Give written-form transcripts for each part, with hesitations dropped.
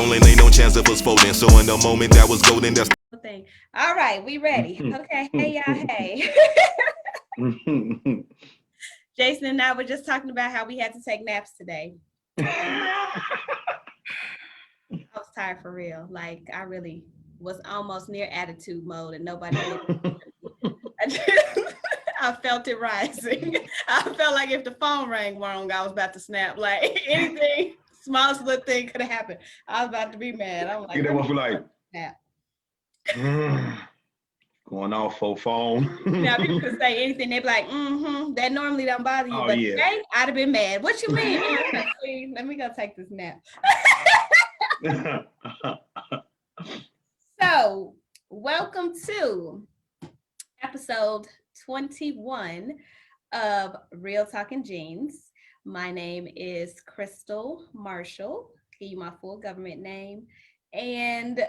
rolling, ain't no chance of us folding. So in the moment that was golden, that's the thing. All right, we ready. Okay, hey y'all, hey. Jason and I were just talking about how we had to take naps today. I was tired for real. Like I really was almost near attitude mode and nobody I felt it rising. I felt like if the phone rang wrong, I was about to snap. Like anything, smallest little thing could have happened. I was about to be mad. I'm like, that one feel like snap. Going off for phone. Now people could say anything, they'd be like, that normally don't bother you. Oh, But yeah. today I'd have been mad. What you mean? See, let me go take this nap. So, welcome to episode 21 of Real Talking Jeans. My name is Crystal Marshall. Give you my full government name. And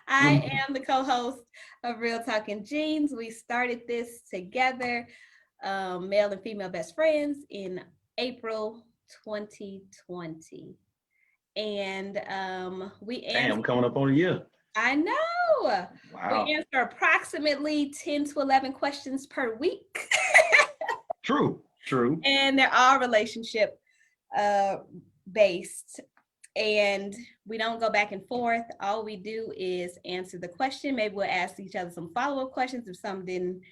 I am the co-host of Real Talking Jeans. We started this together, male and female best friends, in April 2020. And we answer. Damn, coming up on a year. I know. Wow. We answer approximately 10 to 11 questions per week. True. And they're all relationship based. And we don't go back and forth. All we do is answer the question. Maybe we'll ask each other some follow-up questions if some didn't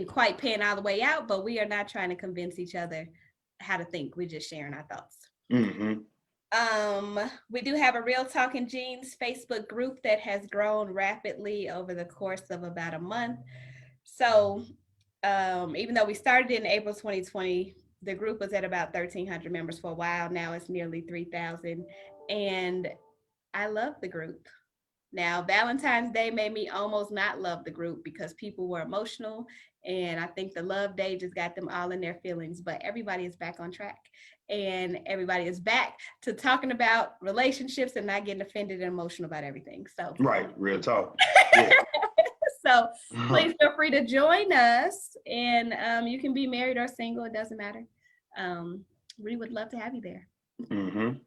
quite pan all the way out, but we are not trying to convince each other how to think. We're just sharing our thoughts. Mm-hmm. We do have a Real Talking Jeans Facebook group that has grown rapidly over the course of about a month. So even though we started in April 2020, the group was at about 1,300 members for a while. Now it's nearly 3,000. And I love the group. Now, Valentine's Day made me almost not love the group because people were emotional. And I think the love day just got them all in their feelings. But everybody is back on track. And everybody is back to talking about relationships and not getting offended and emotional about everything. So Right, real talk. Yeah. So please feel free to join us. And you can be married or single. It doesn't matter. We would love to have you there. Mm-hmm.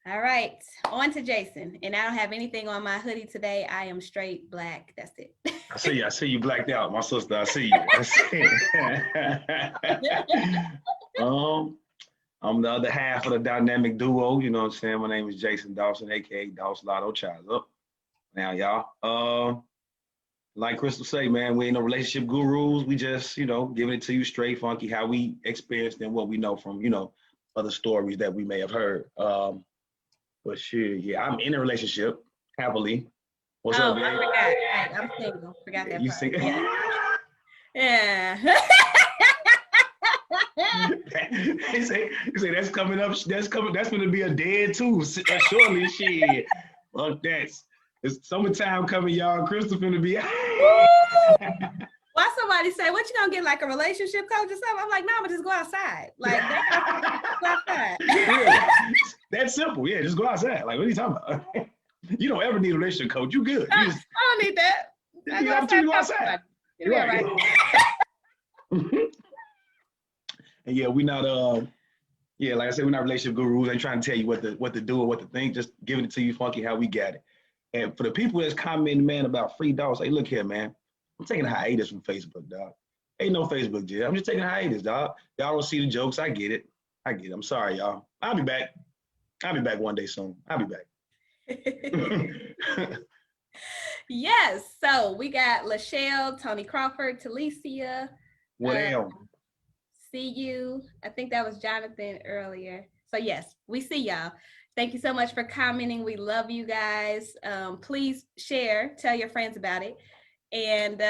All right, on to Jason. And I don't have anything on my hoodie today. I am straight black. That's it. I see you blacked out, my sister. I see you. I'm the other half of the dynamic duo. You know what I'm saying? My name is Jason Dawson, aka DAWS Lotto Child Up. Now, y'all. Like Crystal say, man, we ain't no relationship gurus. We just, giving it to you straight, funky, how we experienced and what we know from, other stories that we may have heard. But shit, yeah, I'm in a relationship, happily. What's up, man? I forgot. Right, I'm single. Forgot that You part. see? Yeah. They say that's coming up. That's going to be a dead too. Surely, shit. Fuck that. It's summertime coming, y'all. Crystal finna be. Why somebody say, what you gonna get, like a relationship coach or something? I'm like, no, but just go outside. Like, go outside. Yeah, that's simple. Yeah, just go outside. Like, what are you talking about? You don't ever need a relationship coach. You good. I don't need that. You got opportunity to go outside. You're right. And yeah, we not like I said, we're not relationship gurus. Ain't trying to tell you what to do or what to think. Just giving it to you funky how we got it. And for the people that's commenting, man, about free dogs, hey, look here, man. I'm taking a hiatus from Facebook, dog. Ain't no Facebook jail. I'm just taking a hiatus, dog. Y'all don't see the jokes. I get it. I'm sorry, y'all. I'll be back. I'll be back one day soon. I'll be back. Yes. So we got Lachelle, Tony Crawford, Talicia. What See you. I think that was Jonathan earlier. So yes, we see y'all. Thank you so much for commenting. We love you guys. Please share, tell your friends about it. And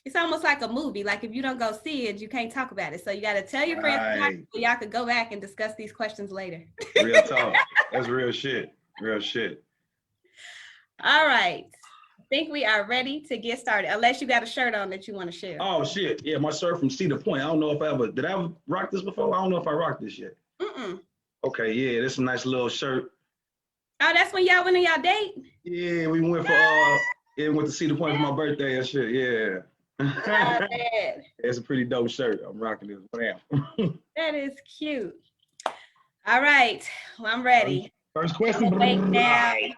it's almost like a movie. Like if you don't go see it, you can't talk about it. So you got to tell your friends about it so y'all could go back and discuss these questions later. Real talk. That's real shit. Real shit. All right. I think we are ready to get started, unless you got a shirt on that you want to share. Oh, shit. Yeah, my shirt from Cedar Point. I don't know if did I ever rock this before? I don't know if I rocked this yet. Okay, yeah, this is a nice little shirt. Oh, that's when y'all went on y'all date? Yeah, we went went to Cedar Point for my birthday and shit, yeah. It's a pretty dope shirt. I'm rocking this. Bam. That is cute. All right, well, I'm ready. First question. Wait now. Right.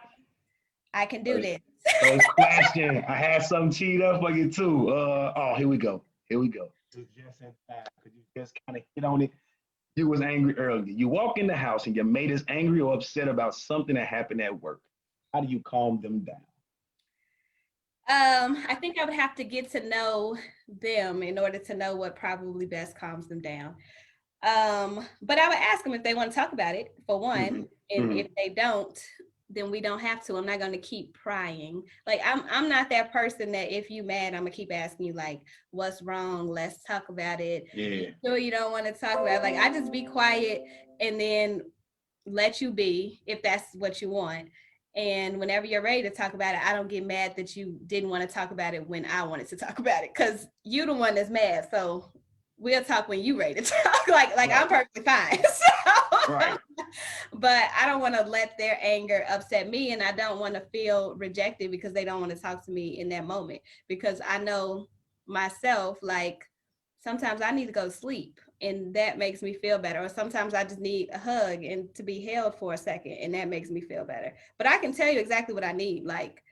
I can do this. First question. I had something teed up for you too. Here we go. Here we go. Just in time, because you just kind of hit on it. You was angry earlier. You walk in the house and your mate is angry or upset about something that happened at work. How do you calm them down? I think I would have to get to know them in order to know what probably best calms them down. But I would ask them if they want to talk about it, for one. And if they don't, then we don't have to. I'm not going to keep prying. Like I'm not that person that if you mad, I'm gonna keep asking you like, what's wrong? Let's talk about it. Yeah. So you don't want to talk about it. Like I just be quiet and then let you be if that's what you want. And whenever you're ready to talk about it, I don't get mad that you didn't want to talk about it when I wanted to talk about it, because you the one that's mad. So we'll talk when you ready to talk. Like right. I'm perfectly fine. So, right. But I don't want to let their anger upset me, and I don't want to feel rejected because they don't want to talk to me in that moment, because I know myself, like sometimes I need to go to sleep and that makes me feel better. Or sometimes I just need a hug and to be held for a second and that makes me feel better. But I can tell you exactly what I need. Like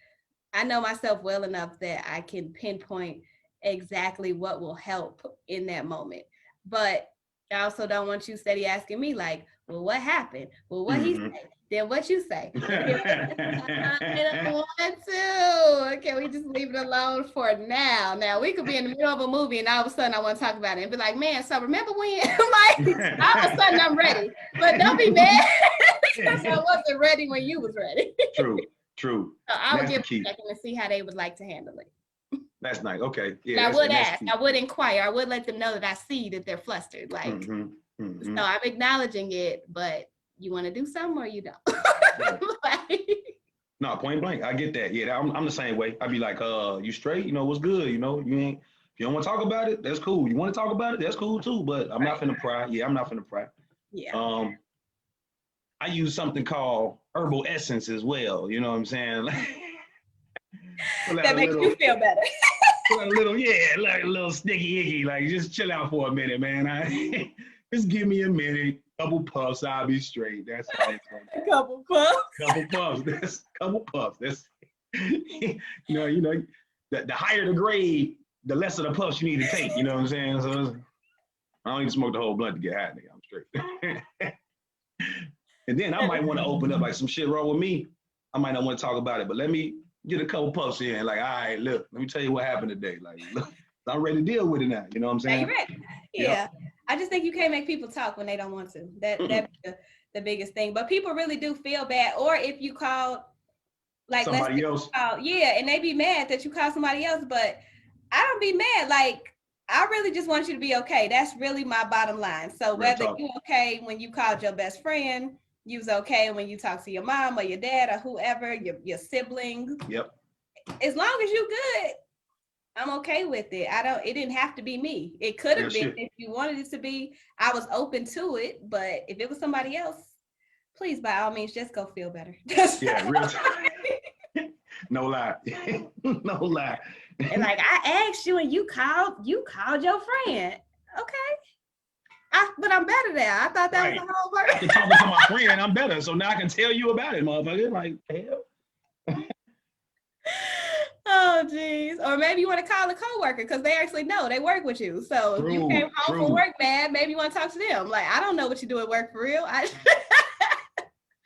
I know myself well enough that I can pinpoint exactly what will help in that moment. But I also don't want you steady asking me like, well, what happened? Well, what he said? Then what you say? I don't want to. Can we just leave it alone for now? Now we could be in the middle of a movie and all of a sudden I want to talk about it and be like, man, so remember when? Like all of a sudden I'm ready. But don't be mad because I wasn't ready when you was ready. True. So I would give a second and see how they would like to handle it. That's nice. Okay. Yeah. I would ask. I would inquire. I would let them know that I see that they're flustered. Like, so I'm acknowledging it, but you want to do something or you don't? Like, no, point blank. I get that. Yeah, I'm the same way. I'd be like, you straight? You know, what's good? You know, you ain't. If you don't want to talk about it, that's cool. You want to talk about it, that's cool too. But I'm not finna pry. Yeah, I'm not finna pry. Yeah. I use something called herbal essence as well. You know what I'm saying? That makes you feel better. Like a little sticky icky. Like just chill out for a minute, man. Just give me a minute, couple puffs, I'll be straight. That's all. A couple puffs. Couple puffs. That's you know, the higher the grade, the lesser the puffs you need to take. You know what I'm saying? So I don't even smoke the whole blunt to get high, nigga. I'm straight. And then I might want to open up like some shit wrong with me. I might not want to talk about it, but let me get a couple puffs in. Like, all right, look, let me tell you what happened today. Like, look, I'm ready to deal with it now. You know what I'm saying? Now you're ready. Yeah. Yep. I just think you can't make people talk when they don't want to. That's the biggest thing. But people really do feel bad. Or if you call, like, somebody else. And they be mad that you call somebody else. But I don't be mad. Like, I really just want you to be okay. That's really my bottom line. So whether you okay when you called your best friend, you was okay when you talk to your mom or your dad or whoever, your siblings. Yep. As long as you good, I'm okay with it. It didn't have to be me. It could have been if you wanted it to be. I was open to it, but if it was somebody else, please by all means just go feel better. Yeah, real time. No lie. No lie. And like I asked you and you called your friend. Okay. But I'm better there. I thought that was the whole word. I can talk to my friend, I'm better. So now I can tell you about it, motherfucker. Like, hell. Oh, geez. Or maybe you want to call a coworker because they actually know they work with you. So if you came home from work mad, maybe you want to talk to them. Like, I don't know what you do at work for real.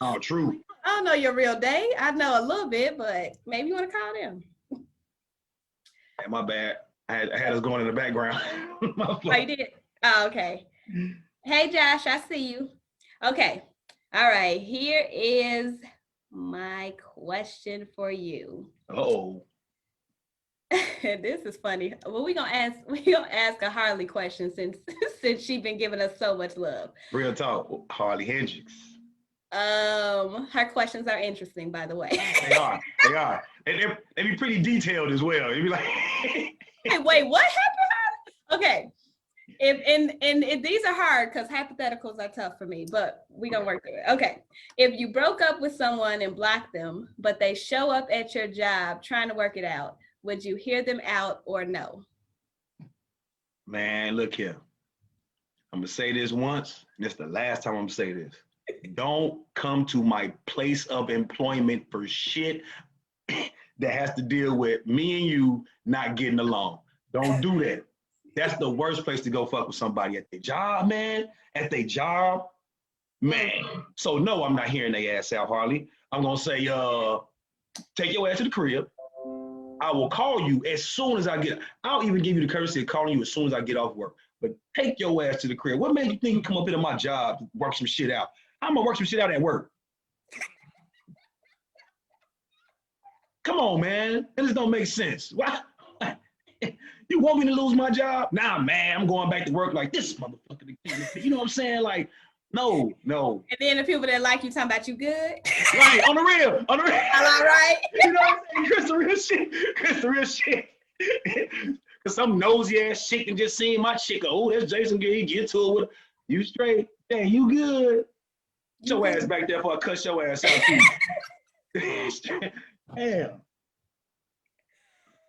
Oh, true. I don't know your real day. I know a little bit, but maybe you want to call them. Yeah, my bad. I had us going in the background. Oh, you did? Oh, okay. Hey, Josh, I see you. Okay. All right. Here is my question for you. Oh. This is funny. Well, we're gonna ask a Harley question since she's been giving us so much love. Real talk, Harley Hendricks. Her questions are interesting, by the way. They are. And they be pretty detailed as well. You'd be like, hey, wait, what happened? Okay. If these are hard because hypotheticals are tough for me, but we gonna work through it. Okay. If you broke up with someone and blocked them, but they show up at your job trying to work it out, would you hear them out or no? Man, look here. I'm gonna say this once, and it's the last time I'm gonna say this. Don't come to my place of employment for shit that has to deal with me and you not getting along. Don't do that. That's the worst place to go fuck with somebody at their job, man. At their job, man. So no, I'm not hearing their ass out, Harley. I'm gonna say, take your ass to the crib. I will call you as soon as I get. I'll even give you the courtesy of calling you as soon as I get off work. But take your ass to the crib. What made you think you come up here to my job to work some shit out? I'm gonna work some shit out at work. Come on, man. That just don't make sense. Why? You want me to lose my job? Nah, man. I'm going back to work like this motherfucker. You know what I'm saying? Like, no. And then the people that like you talking about you good. Right, on the real. All right. You know what I'm saying? Chris, the real shit. Cause some nosy ass shit can just see my shit go, oh, that's Jason Gay, get to it with you straight. Hey, you good. Get your ass back there before I cut your ass out too. Damn.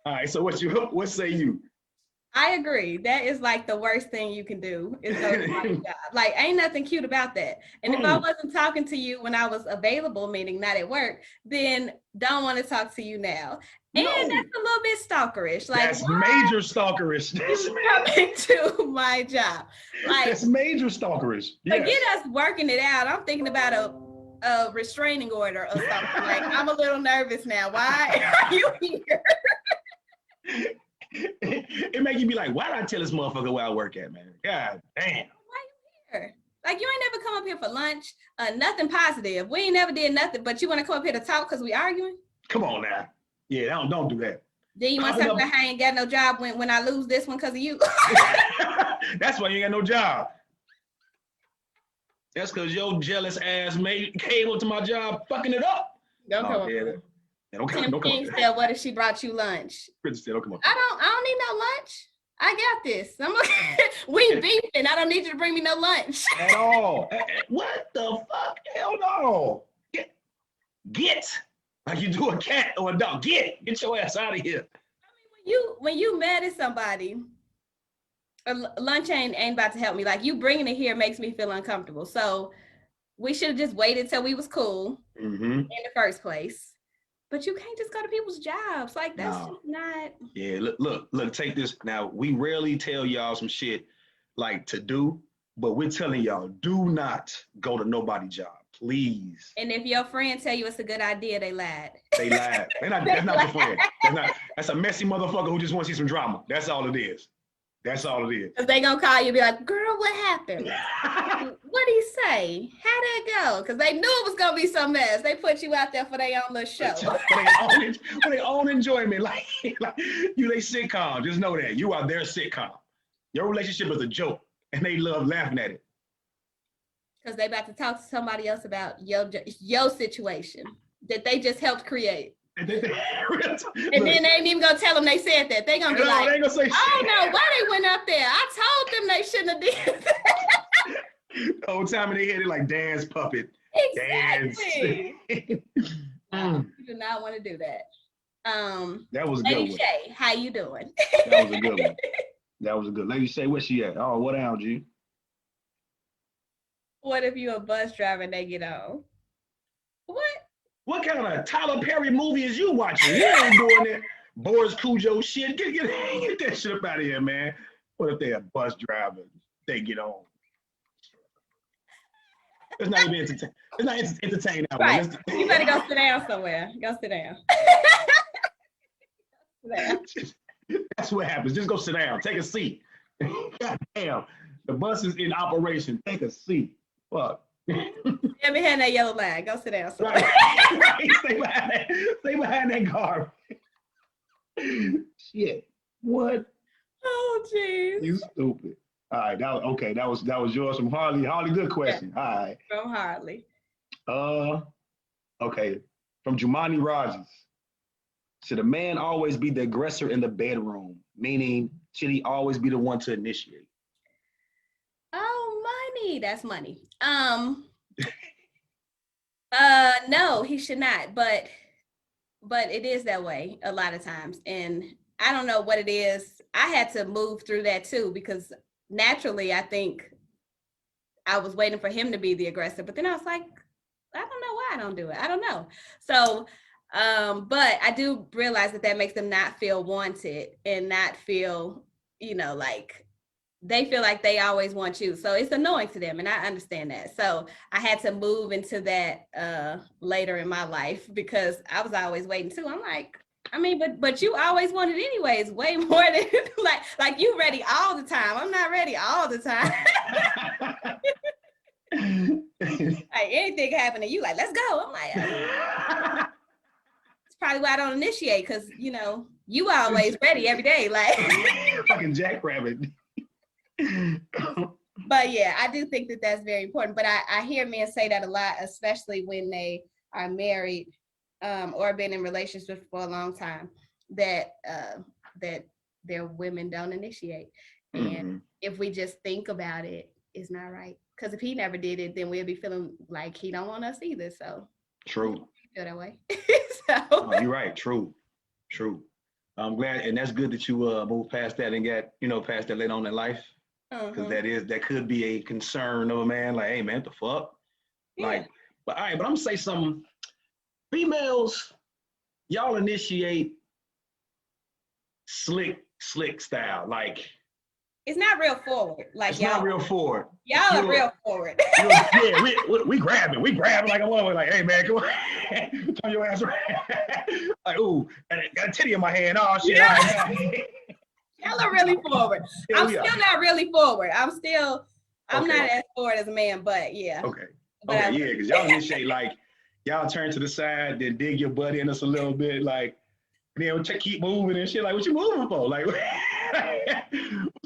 All right, so what say you? I agree. That is like the worst thing you can do is go to my job. Like, ain't nothing cute about that. And if I wasn't talking to you when I was available, meaning not at work, then don't want to talk to you now. And that's a little bit stalkerish. Like, that's major stalkerish. Coming to my job. Like, that's major stalkerish. Yes. Forget us working it out. I'm thinking about a restraining order or something. Like, I'm a little nervous now. Why are you here? It make you be like, why did I tell this motherfucker where I work at, man? God damn. Why you here? Like, you ain't never come up here for lunch. Nothing positive. We ain't never did nothing, but you want to come up here to talk because we arguing? Come on now. Yeah, don't do that. Then you want to talk about how I ain't got no job when I lose this one because of you? That's why you ain't got no job. That's because your jealous ass mate came up to my job fucking it up. Don't come up. Don't come said, what if she brought you lunch? Princess said, don't come up. I don't need no lunch. I got this. We beefing. I don't need you to bring me no lunch. At all. What the fuck? Hell no. Get. Like you do a cat or a dog. Get your ass out of here. I mean, when you mad at somebody, lunch ain't about to help me. Like, you bringing it here makes me feel uncomfortable. So we should have just waited till we was cool in the first place. But you can't just go to people's jobs. Like, that's just not. Yeah, look, take this. Now, we rarely tell y'all some shit like to do, but we're telling y'all, do not go to nobody's job, please. And if your friend tell you it's a good idea, they lied. They lied. That's not your friend. That's a messy motherfucker who just wants to see some drama. That's all it is. That's all it is. Because they gonna call you and be like, girl, what happened? What'd he say? How'd it go? Because they knew it was gonna be some mess. They put you out there for their own little show. for their own enjoyment. Like you they sitcom. Just know that. You are their sitcom. Your relationship is a joke. And they love laughing at it. Because they about to talk to somebody else about your situation that they just helped create. And then they ain't even gonna tell them they said that. They gonna be like, they gonna say, oh no, why they went up there? I told them they shouldn't have did that. The whole time in their head, they like dance puppet. Exactly. Dance. You do not want to do that. That was a good one. Lady Shay, how you doing? That was a good one. That was a good. Lady Shay, where she at? Oh, what down, G? What if you a bus driver and they get on? What? What kind of Tyler Perry movie is you watching? You ain't doing that Boris Cujo shit. Get that shit up out of here, man. What if they a bus driver? They get on. It's not even entertaining. It's not entertaining. Right. You better go sit down somewhere. Go sit down. That's what happens. Just go sit down. Take a seat. God damn. The bus is in operation. Take a seat. Fuck. Let me hand that yellow line. Go sit down. Right. Stay behind that car. Shit. What? Oh, jeez. You stupid. All right. That was yours from Harley. Harley, good question. Yeah. All right. From Harley. Okay. From Jumani Rogers. Should a man always be the aggressor in the bedroom? Meaning, should he always be the one to initiate? Oh, money. That's money. No, he should not, but it is that way a lot of times. And I don't know what it is. I had to move through that too, because naturally I think I was waiting for him to be the aggressor, but then I was like, I don't know why I don't do it. I don't know. So, but I do realize that makes them not feel wanted and not feel, like they feel like they always want you. So it's annoying to them. And I understand that. So I had to move into that later in my life because I was always waiting too. I'm like, I mean, but you always wanted anyways, way more than like you ready all the time. I'm not ready all the time. Like anything happen to you, like, let's go. I'm like, it's probably why I don't initiate, because you always ready every day, like fucking jackrabbit. But yeah, I do think that that's very important. But I hear men say that a lot, especially when they are married or been in relationships for a long time, that their women don't initiate. And if we just think about it, it's not right. Because if he never did it, then we'll be feeling like he don't want us either. So true. Feel that way. Oh, you're right. True. I'm glad, and that's good that you moved past that and got past that later on in life, because that could be a concern of a man. Like, hey man, what the fuck? Yeah. Like, but all right, but I'm gonna say something. Females, y'all initiate slick style, like. It's not real forward. Like it's not real forward. Y'all are real forward. Yeah, we grab it. We grab it like a woman. Like, hey man, come on, turn your ass around. Like, ooh, and I got a titty in my hand. Oh shit. Yeah. Right. Y'all are really forward. Yeah, I'm still not really forward. I'm not as forward as a man, but yeah. Okay. Yeah, because y'all initiate like y'all turn to the side, then dig your butt in us a little bit, like, and then keep moving and shit. Like, what you moving for? Like, what's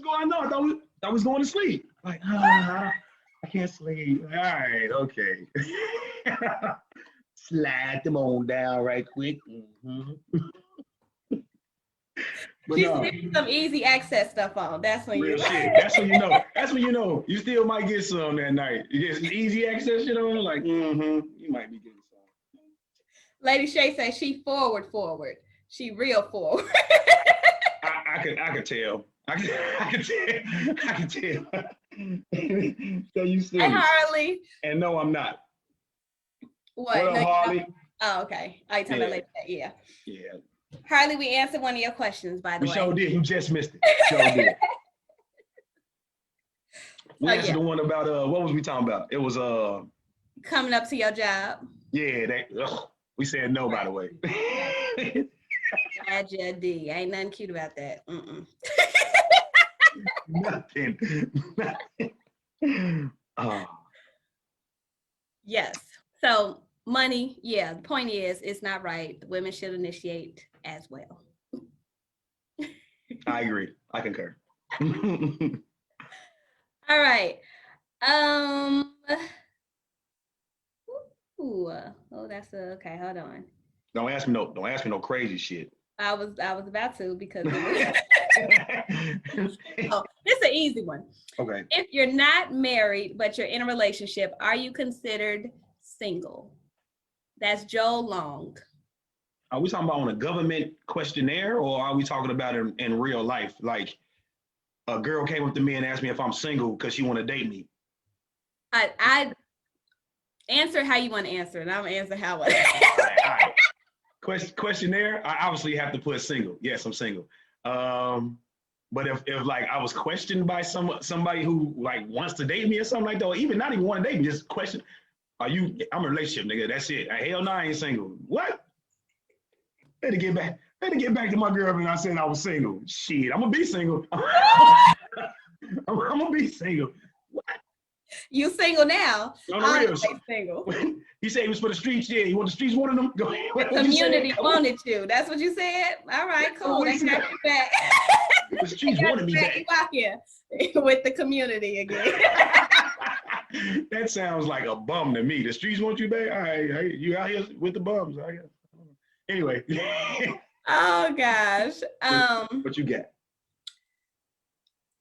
going on? I thought we was going to sleep. Like, I can't sleep. All right, okay. Slide them on down right quick. She's putting some easy access stuff on. That's when real shit. That's when you know. That's when you know. You still might get some that night. You get some easy access shit on, like, you might be getting some. Lady Shay says she forward. She real forward. I could tell. I can tell. So you serious? Hey, Harley. And no, I'm not. What up, Harley? Oh, okay. I talking about like that. Yeah. Yeah. Harley, we answered one of your questions, by the way. We sure did. You just missed it. Sure did. We answered the one about what was we talking about? It was coming up to your job. Yeah, we said no, by the way. Tragedy. Ain't nothing cute about that. Nothing. Yes. So money, yeah, the point is it's not right. Women should initiate as well. I agree. I concur. All right. That's okay. Hold on. Don't ask me no crazy shit. I was about to, because this is an easy one. Okay. If you're not married but you're in a relationship, are you considered single? That's Joel Long. Are we talking about on a government questionnaire, or are we talking about in real life? Like, a girl came up to me and asked me if I'm single because she want to date me. I answer how you want to answer, and I'm gonna answer how I want to answer. All right. Questionnaire, I obviously have to put single. Yes, I'm single. But if like I was questioned by somebody who like wants to date me or something like that, or even not even want to date me, just question, I'm a relationship nigga. That's it. Hell no, I ain't single. What? Better get back to my girl when I said I was single. Shit, I'm gonna be single. I'm gonna be single. What? You single now? I'm single. He said he was for the streets. Yeah, you want the streets wanted them? Go ahead. The community wanted you. That's what you said? All right, cool. They got you back. The streets wanted me back. Here with the community again. That sounds like a bum to me. The streets want you back? All right, hey, you out here with the bums, I guess. Anyway. Oh gosh. What you got?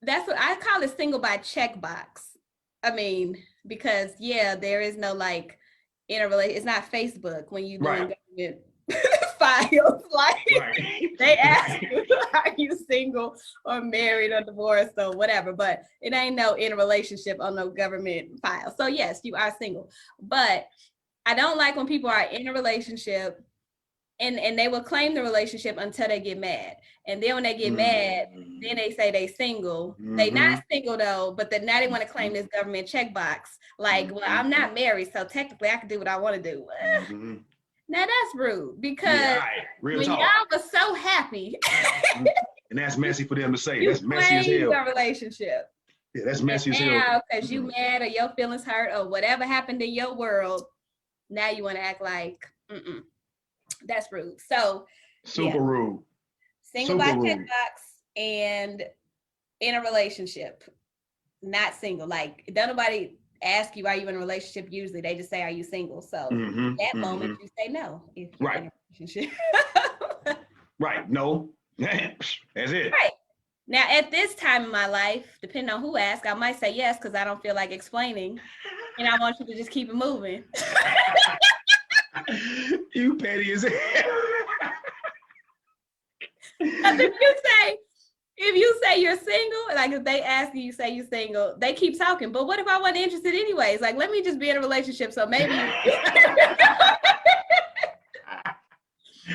That's what I call it, single by checkbox. I mean, because there is no like in a relation. It's not Facebook when you doing government files. Like Right. they ask you, are you single or married or divorced or whatever, but it ain't no in a relationship on no government file. So yes, you are single. But I don't like when people are in a relationship and they will claim the relationship until they get mad. And then when they get mad, then they say they single. They not single though, but then now they want to claim this government checkbox. Like, well, I'm not married, so technically I can do what I want to do. Now that's rude because when y'all was so happy. And that's messy for them to say. You That's messy as hell. the relationship. Yeah, that's messy as hell. Now, because you mad or your feelings hurt or whatever happened in your world, now you want to act like, that's rude. So super rude. Single by checkbox and in a relationship, not single. Like, don't nobody ask you, are you in a relationship? Usually they just say, are you single? So that moment you say no if you're in a relationship. Right. No. That's it. Right. Now, at this time in my life, depending on who asks, I might say yes because I don't feel like explaining. And I want you to just keep it moving. You petty as hell. Because if you say you're single, like if they ask you, you say you're single, they keep talking. But what if I wasn't interested anyways? Like, let me just be in a relationship. So maybe.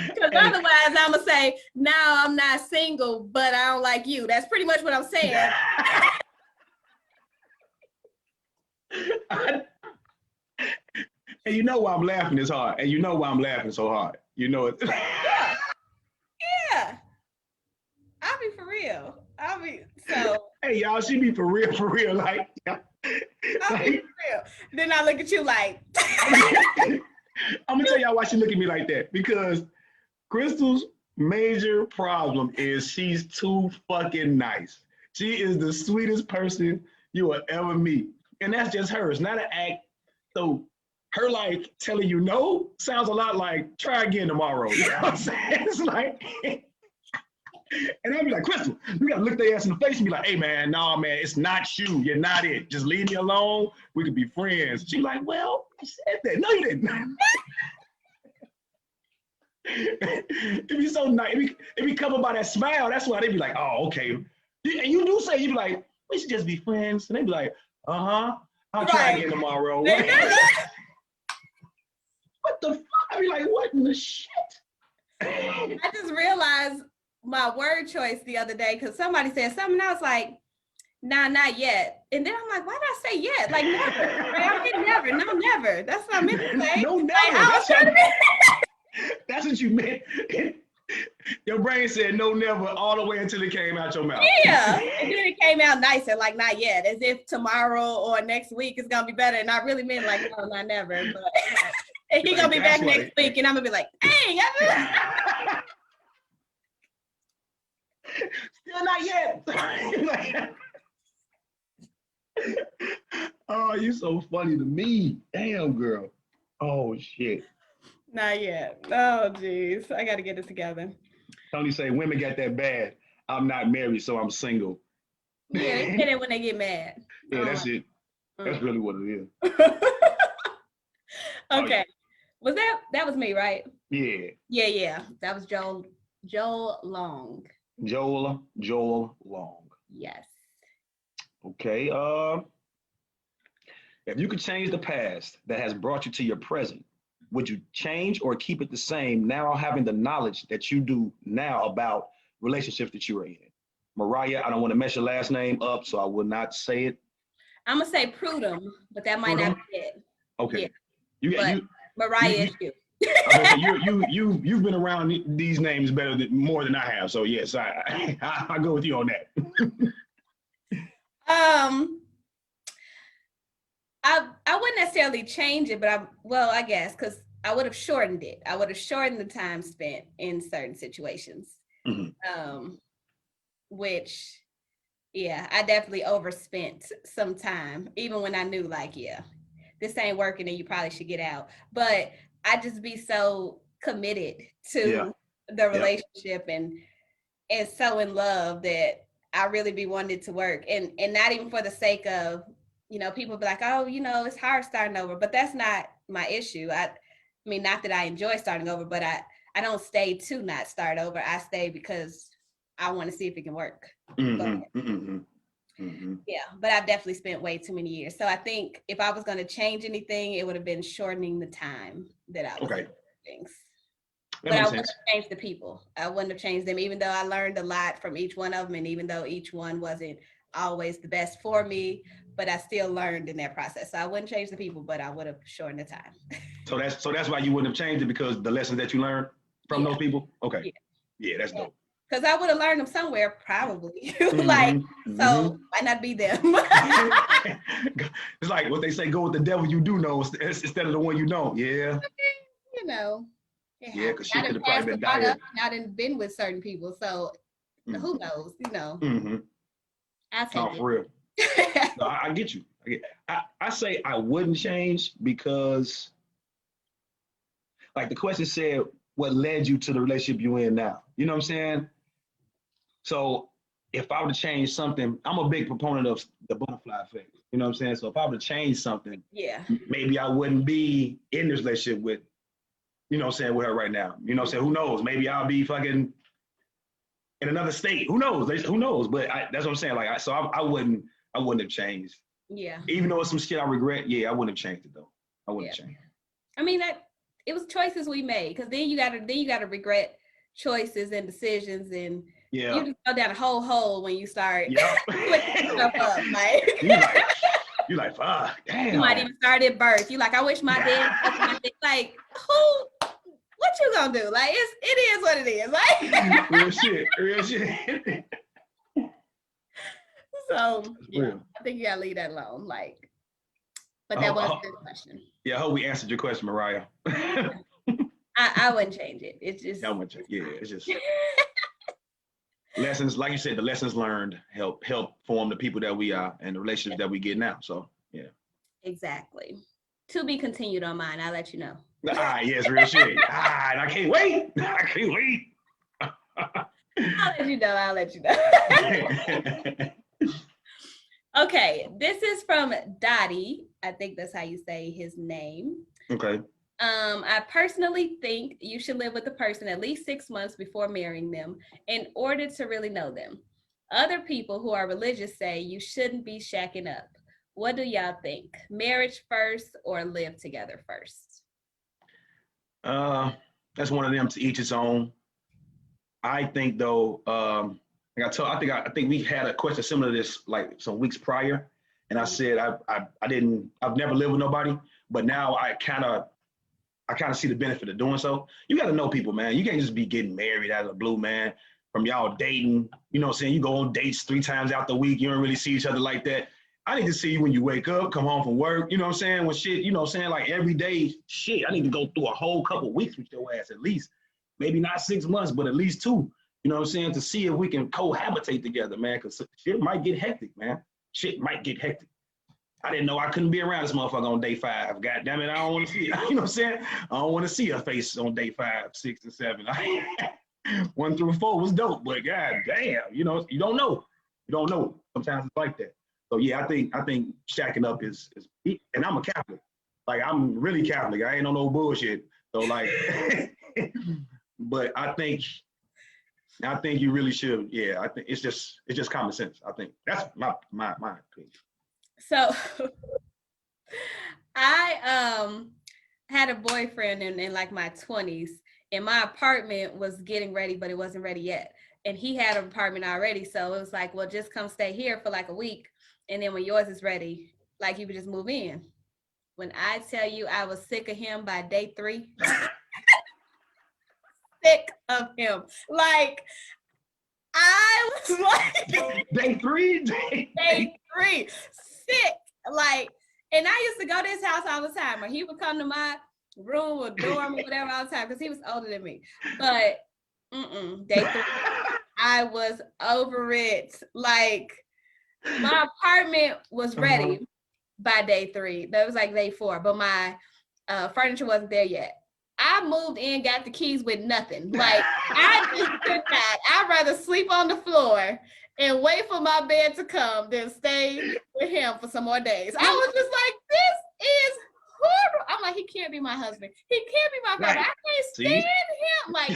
Because otherwise, I'm going to say, no, I'm not single, but I don't like you. That's pretty much what I'm saying. And you know why I'm laughing this hard. And you know why I'm laughing so hard. You know it. Yeah. I'll be for real. Hey, y'all, she be for real, like. I'll be for real. Then I look at you like. I'm going to tell y'all why she look at me like that. Because Crystal's major problem is she's too fucking nice. She is the sweetest person you will ever meet. And that's just her. It's not an act. So her like telling you no sounds a lot like try again tomorrow. You know what I'm saying? It's like, and I'll be like, Crystal, you gotta look their ass in the face and be like, hey man, nah man, it's not you. You're not it. Just leave me alone. We could be friends. She like, well, I said that. No, you didn't. It be so nice. It be covered by that smile. That's why they be like, oh, okay. And you do say, you be like, we should just be friends. And they be like, I'll try again tomorrow. What the fuck? I be like, what in the shit? I just realized my word choice the other day because somebody said something. I was like, nah, not yet. And then I'm like, why did I say yet? Like never. Right? I mean never. No, never. That's what I meant to say. No, never. Like, that's what you meant. Your brain said no, never, all the way until it came out your mouth. Yeah. And then it came out nicer, like not yet, as if tomorrow or next week is gonna be better. And I really meant like, no, not never. But and he's gonna be back next week, and I'm gonna be like, dang, still not yet. Oh, you so funny to me. Damn, girl. Oh shit. Not yet. Oh, geez. I got to get it together. Tony say women got that bad. I'm not married, so I'm single. Yeah, they get it when they get mad. Yeah, that's it. That's really what it is. Okay. Was that was me, right? Yeah. Yeah. That was Joel Long. Joel Long. Yes. Okay. If you could change the past that has brought you to your present, would you change or keep it the same now having the knowledge that you do now about relationships that you are in? Mariah, I don't want to mess your last name up, so I will not say it. I'm going to say Prudom, but that might not be it. Okay. Yeah. Mariah is you. Okay, you've been around these names more than I have, so yes, I go with you on that. I wouldn't necessarily change it, but I guess, because I would have shortened it. I would have shortened the time spent in certain situations. Which, yeah, I definitely overspent some time, even when I knew like, yeah, this ain't working and you probably should get out. But I just be so committed to the relationship and so in love that I really be wanting it to work. And not even for the sake of, people be like, oh, it's hard starting over, but that's not my issue. I mean, not that I enjoy starting over, but I don't stay to not start over. I stay because I want to see if it can work. Yeah, but I've definitely spent way too many years. So I think if I was going to change anything, it would have been shortening the time that I was doing things. But I wouldn't have changed the people. I wouldn't have changed them, even though I learned a lot from each one of them, and even though each one wasn't always the best for me, but I still learned in that process. So I wouldn't change the people, but I would have shortened the time. So that's why you wouldn't have changed it, because the lessons that you learned from those people. Okay. Yeah, that's dope. Because I would have learned them somewhere, probably. Like, so why not be them? It's like what they say: go with the devil you do know instead of the one you don't. Yeah. You know. Yeah, because she could have probably been dire. I didn't been with certain people, so who knows? You know. I take it. For real. No, I get you. I say I wouldn't change because, like the question said, what led you to the relationship you're in now? You know what I'm saying? So if I were to change something, I'm a big proponent of the butterfly effect. You know what I'm saying? So if I were to change something, maybe I wouldn't be in this relationship with, you know what I'm saying, with her right now. You know what I'm saying? Who knows? Maybe I'll be fucking in another state. Who knows? Who knows? But that's what I'm saying. Like, I wouldn't have changed. Yeah. Even though it's some shit I regret, I wouldn't have changed it though. I wouldn't have changed. I mean, it was choices we made, because then you gotta regret choices and decisions, and you just go down a whole hole when you start putting stuff up. Like you like, fuck, damn. You might even start at birth. You like, I wish my dad. Like, what you gonna do? Like, it is what it is. Like, real shit. So I think you gotta leave that alone. Like, but that was a good question. Yeah, I hope we answered your question, Mariah. I wouldn't change it. It's just. I wouldn't change. Yeah, it's just lessons. Like you said, the lessons learned help form the people that we are and the relationships that we get now. So yeah. Exactly. To be continued on mine. I'll let you know. Yes, real shit. And I can't wait. I'll let you know. Okay, this is from Dottie. I think that's how you say his name. Okay. I personally think you should live with a person at least 6 months before marrying them in order to really know them. Other people who are religious say you shouldn't be shacking up. What do y'all think? Marriage first or live together first? That's one of them, to each its own. I think though, I think we had a question similar to this like some weeks prior, and I said I've never lived with nobody, but now I kind of see the benefit of doing so. You got to know people, man. You can't just be getting married out of the blue, man. From y'all dating, you know what I'm saying? You go on dates 3 times out the week. You don't really see each other like that. I need to see you when you wake up, come home from work, you know what I'm saying? When shit, you know what I'm saying? Like every day, shit, I need to go through a whole couple weeks with your ass at least. Maybe not 6 months, but at least 2. You know what I'm saying? To see if we can cohabitate together, man, because shit might get hectic, man. Shit might get hectic. I didn't know I couldn't be around this motherfucker on day 5. God damn it, I don't want to see it. You know what I'm saying? I don't want to see her face on day 5, 6, and 7. 1 through 4 was dope, but god damn, you know, you don't know. You don't know. Sometimes it's like that. So yeah, I think shacking up is and I'm a Catholic. Like I'm really Catholic. I ain't on no bullshit. So like, but I think you really should. Yeah, I think it's just common sense. I think that's my opinion. So I had a boyfriend in like my 20s, and my apartment was getting ready, but it wasn't ready yet. And he had an apartment already, so it was like, well, just come stay here for like a week, and then when yours is ready, like you would just move in. When I tell you I was sick of him by day 3, sick of him. Like I was like day 3, sick. Like, and I used to go to his house all the time, or he would come to my room or dorm or whatever all the time because he was older than me. But day 3, I was over it. Like my apartment was ready by day 3. That was like day 4, but my furniture wasn't there yet. I moved in, got the keys with nothing. Like I just could not. I'd rather sleep on the floor and wait for my bed to come than stay with him for some more days. I was just like, this is horrible. I'm like, he can't be my husband. He can't be my father. Right. I can't See? stand him. Like,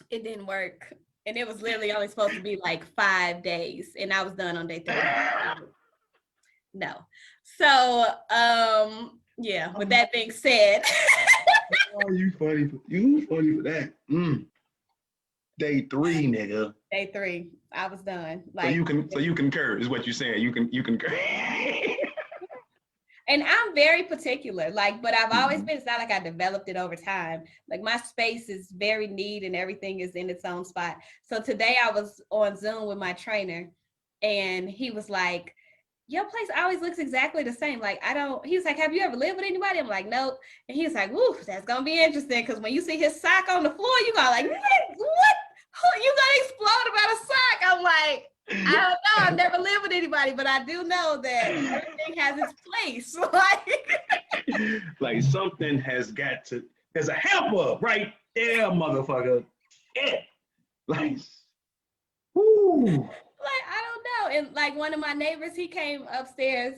it didn't work. And it was literally only supposed to be like 5 days. And I was done on day 3. No. So, yeah, with that being said. Oh, you funny for that. Day 3, nigga. Day 3, I was done. So you concur is what you're saying. You concur. And I'm very particular, like, but I've always been, it's not like I developed it over time. Like, my space is very neat and everything is in its own spot. So today I was on Zoom with my trainer and he was like, your place always looks exactly the same. Like, he was like, have you ever lived with anybody? I'm like, nope. And he was like, woo, that's going to be interesting. Cause when you see his sock on the floor, you go like, what? You gonna explode about a sock? I'm like, I don't know. I've never lived with anybody, but I do know that everything has its place. Like something has got to, there's a helper right there, motherfucker. Yeah. Like, whoo. Like, I don't know. And like one of my neighbors, he came upstairs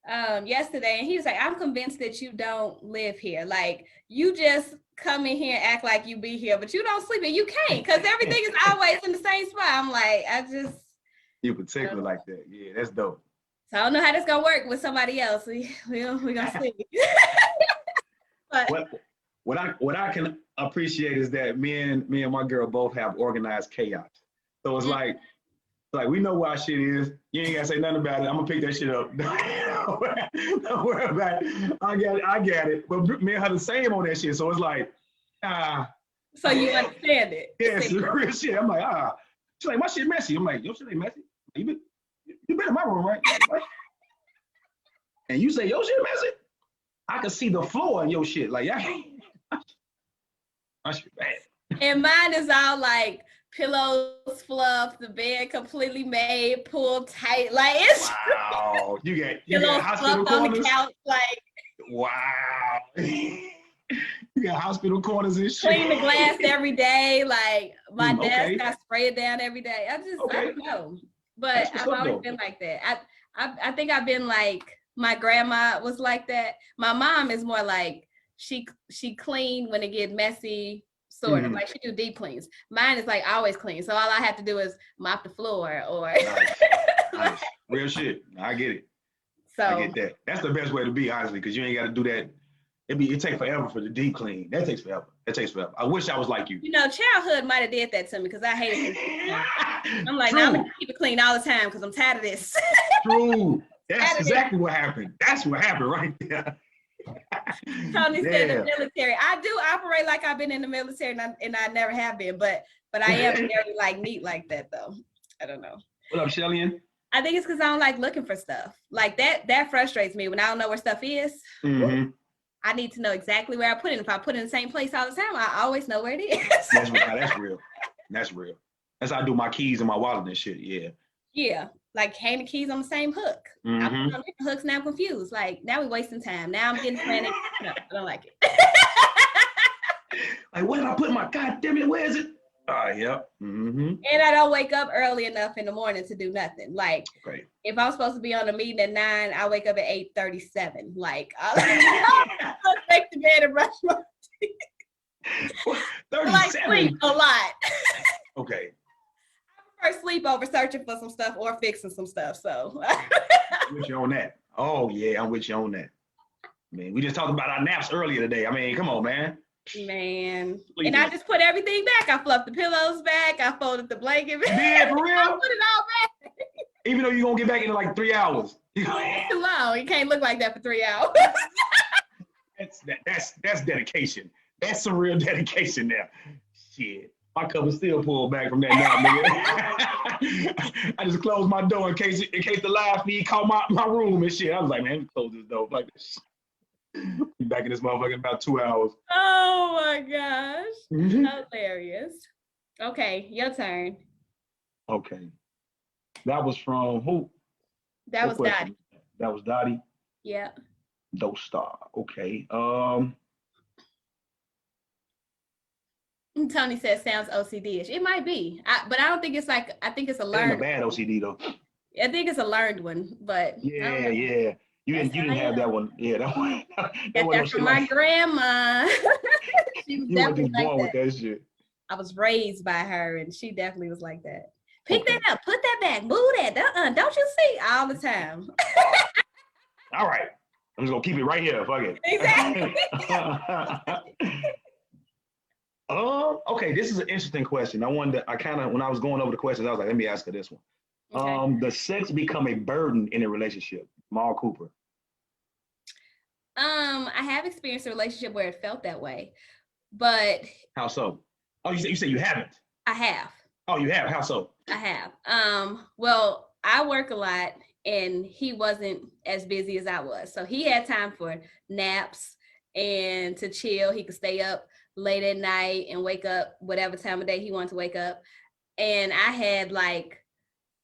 yesterday and he was like, I'm convinced that you don't live here. Like, you just come in here and act like you be here, but you don't sleep here. You can't, because everything is always in the same spot. I'm like, you particular like that. Yeah, that's dope. So I don't know how this gonna work with somebody else. We gonna see. But what I can appreciate is that me and my girl both have organized chaos. So it's like we know why shit is. You ain't gotta say nothing about it. I'm gonna pick that shit up. Don't worry about it. I got it. But me and her the same on that shit. So it's like, So you understand it. Yeah, it's real shit. I'm like, she's like, my shit messy. I'm like, your shit ain't messy. You been in my room, right? And you say your shit messy? I can see the floor in your shit. Like, my shit bad. And mine is all like pillows fluffed, the bed completely made, pulled tight. Like, it's wow. You pillows got hospital fluffed corners on the couch. Like, wow. You got hospital corners and shit. Clean the glass every day. Like, my desk, okay. I spray it down every day. I don't know. But I've always been like that. I think I've been like, my grandma was like that. My mom is more like, she clean when it get messy, sort of. Like, she do deep cleans. Mine is like always clean. So all I have to do is mop the floor or. Nice. Real shit. I get it. So I get that. That's the best way to be, honestly, because you ain't got to do that. It takes forever for the deep clean. That takes forever. I wish I was like you. You know, childhood might have did that to me because I hated it. I'm like, True. now I'm gonna keep it clean all the time because I'm tired of this. True. That's exactly what happened. That's what happened right there. Tony said the military. I do operate like I've been in the military and I never have been, but I am very like neat like that though. I don't know. What up, Shellian? I think it's because I don't like looking for stuff. Like that frustrates me when I don't know where stuff is. Mm-hmm. I need to know exactly where I put it. If I put it in the same place all the time, I always know where it is. That's real. That's real. That's how I do my keys and my wallet and shit. Yeah. Yeah. Like hang the keys on the same hook. I put on different hooks, now I'm confused. Like, now we're wasting time. Now I'm getting frantic. No, I don't like it. Like, where did I put my, God damn it, where is it? Yep. Mm-hmm. And I don't wake up early enough in the morning to do nothing. Like, Right. if I'm supposed to be on a meeting at 9, I wake up at 8:37. Like, I'll make the bed and brush my teeth. 37? I like sleep a lot. Okay. I prefer sleep over searching for some stuff or fixing some stuff, so. I'm with you on that. Oh, yeah, I'm with you on that. Man, we just talked about our naps earlier today. I mean, come on, man. Man. And I just put everything back. I fluffed the pillows back. I folded the blanket back. Yeah, for real? I put it all back. Even though you're going to get back in like 3 hours. It's too long. You can't look like that for 3 hours. That's dedication. That's some real dedication there. Shit. My cover still pulled back from that now, nigga. I just closed my door in case the live feed caught my room and shit. I was like, man, close this door. Like this. Be back in this motherfucker in about 2 hours. Oh my gosh. Hilarious. Okay, your turn. Okay. That was from who? That was Dottie. That was Dottie? Yeah. Dope Star. Okay. Tony says sounds OCD-ish. It might be, but I don't think it's like, I think it's a learned. Ain't a bad OCD though. I think it's a learned one, but yeah. You That's didn't how I have am. that one. Yeah, that one. Got that from my grandma. She was You were definitely just like born with that. that shit. I was raised by her, and she definitely was like that. Pick Okay. that up, put that back, move that. Don't you see? All the time. All right. I'm just gonna keep it right here. Fuck it. Exactly. Okay, this is an interesting question. I kind of, when I was going over the questions, I was like, let me ask her this one. Okay. Does sex become a burden in a relationship? Mal Cooper. I have experienced a relationship where it felt that way, but How so? Oh, you said you haven't. I have. Oh, you have. How so? I have. Well, I work a lot and he wasn't as busy as I was. So he had time for naps and to chill. He could stay up late at night and wake up whatever time of day he wanted to wake up. And I had like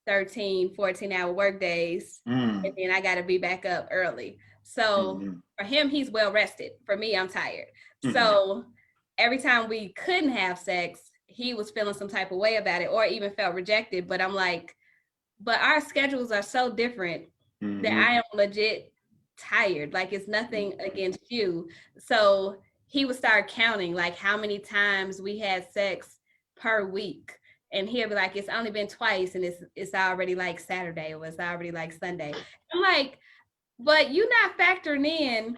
13, 14-hour work days. And then I got to be back up early. So for him, he's well rested. For me, I'm tired. So every time we couldn't have sex, he was feeling some type of way about it or even felt rejected. But I'm like, but our schedules are so different that I am legit tired. Like it's nothing against you. So he would start counting like how many times we had sex per week. And he'll be like, it's only been twice and it's already like Saturday or it's already like Sunday. I'm like, but you're not factoring in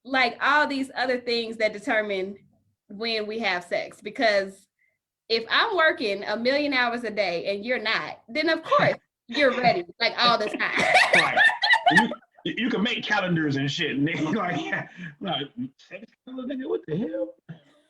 like all these other things that determine when we have sex. Because if I'm working 1,000,000 hours a day and you're not, then of course you're ready like all the time. Right. You can make calendars and shit, and then like, what the hell?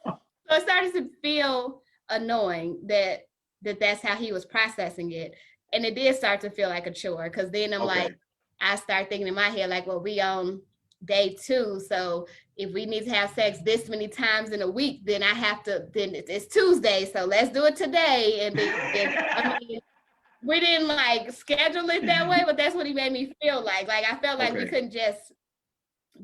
So it started to feel annoying that's how he was processing it. And it did start to feel like a chore because then I'm like, I start thinking in my head, like, well, we on day 2. So if we need to have sex this many times in a week, then it's Tuesday. So let's do it today. And then I mean, we didn't like schedule it that way, but that's what he made me feel like. Like I felt like we couldn't just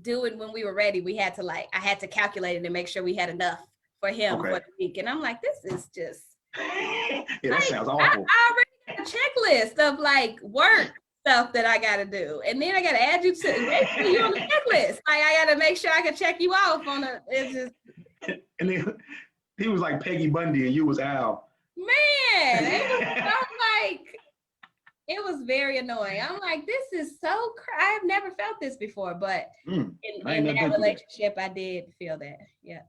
do it when we were ready. We had to I had to calculate it and make sure we had enough for him for the week. And I'm like, this is just yeah, that sounds awful. I already got a checklist of like work stuff that I gotta do. And then I gotta add you you on the checklist. Like I gotta make sure I can check you off on it's just and then he was like Peggy Bundy and you was Al. Man, it was very annoying. I'm like, this is so I've never felt this before, but in that relationship, I did feel that. Yeah.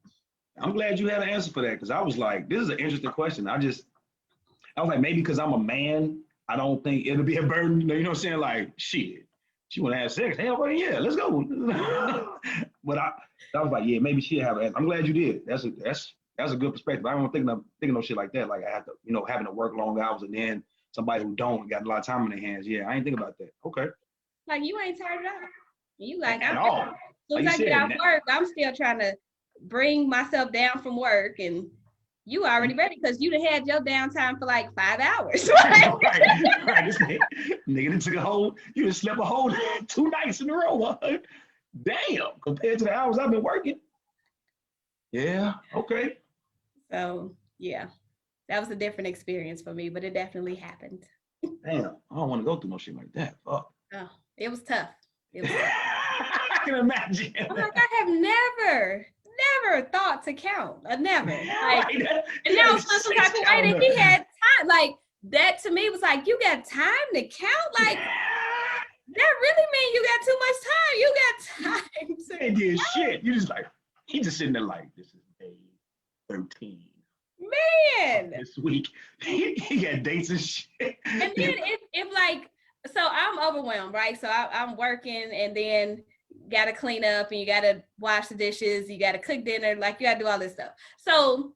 I'm glad you had an answer for that because I was like, this is an interesting question. I was like, maybe because I'm a man, I don't think it'll be a burden. You know what I'm saying? Like, shit, she want to have sex. Hell, well, yeah, let's go. But I was like, yeah, maybe she'll have an answer. I'm glad you did. That's a good perspective. I don't think no shit like that. Like I have to, having to work long hours and then somebody who don't got a lot of time in their hands. Yeah, I ain't think about that. Okay. Like you ain't tired at all. You like at all. As soon as I get off work, I'm still trying to bring myself down from work, and you already ready because you done had your downtime for like 5 hours. right. This nigga took you just slept a whole 2 nights in a row. Damn, compared to the hours I've been working. Yeah, okay. So yeah, that was a different experience for me, but it definitely happened. Damn, I don't want to go through no shit like that. Fuck. Oh, it was tough. I can imagine. I'm like, I have never thought to count. Never. Like, and now it's some type of way that he had time. Like that to me was like, you got time to count? Like that really mean you got too much time. You got time to ain't did shit. You just like, he just sitting there like, this is day 13. Man. This week. He got dates and shit. And then if like, so I'm overwhelmed, right? So I'm working and then got to clean up and you got to wash the dishes. You got to cook dinner. Like you got to do all this stuff. So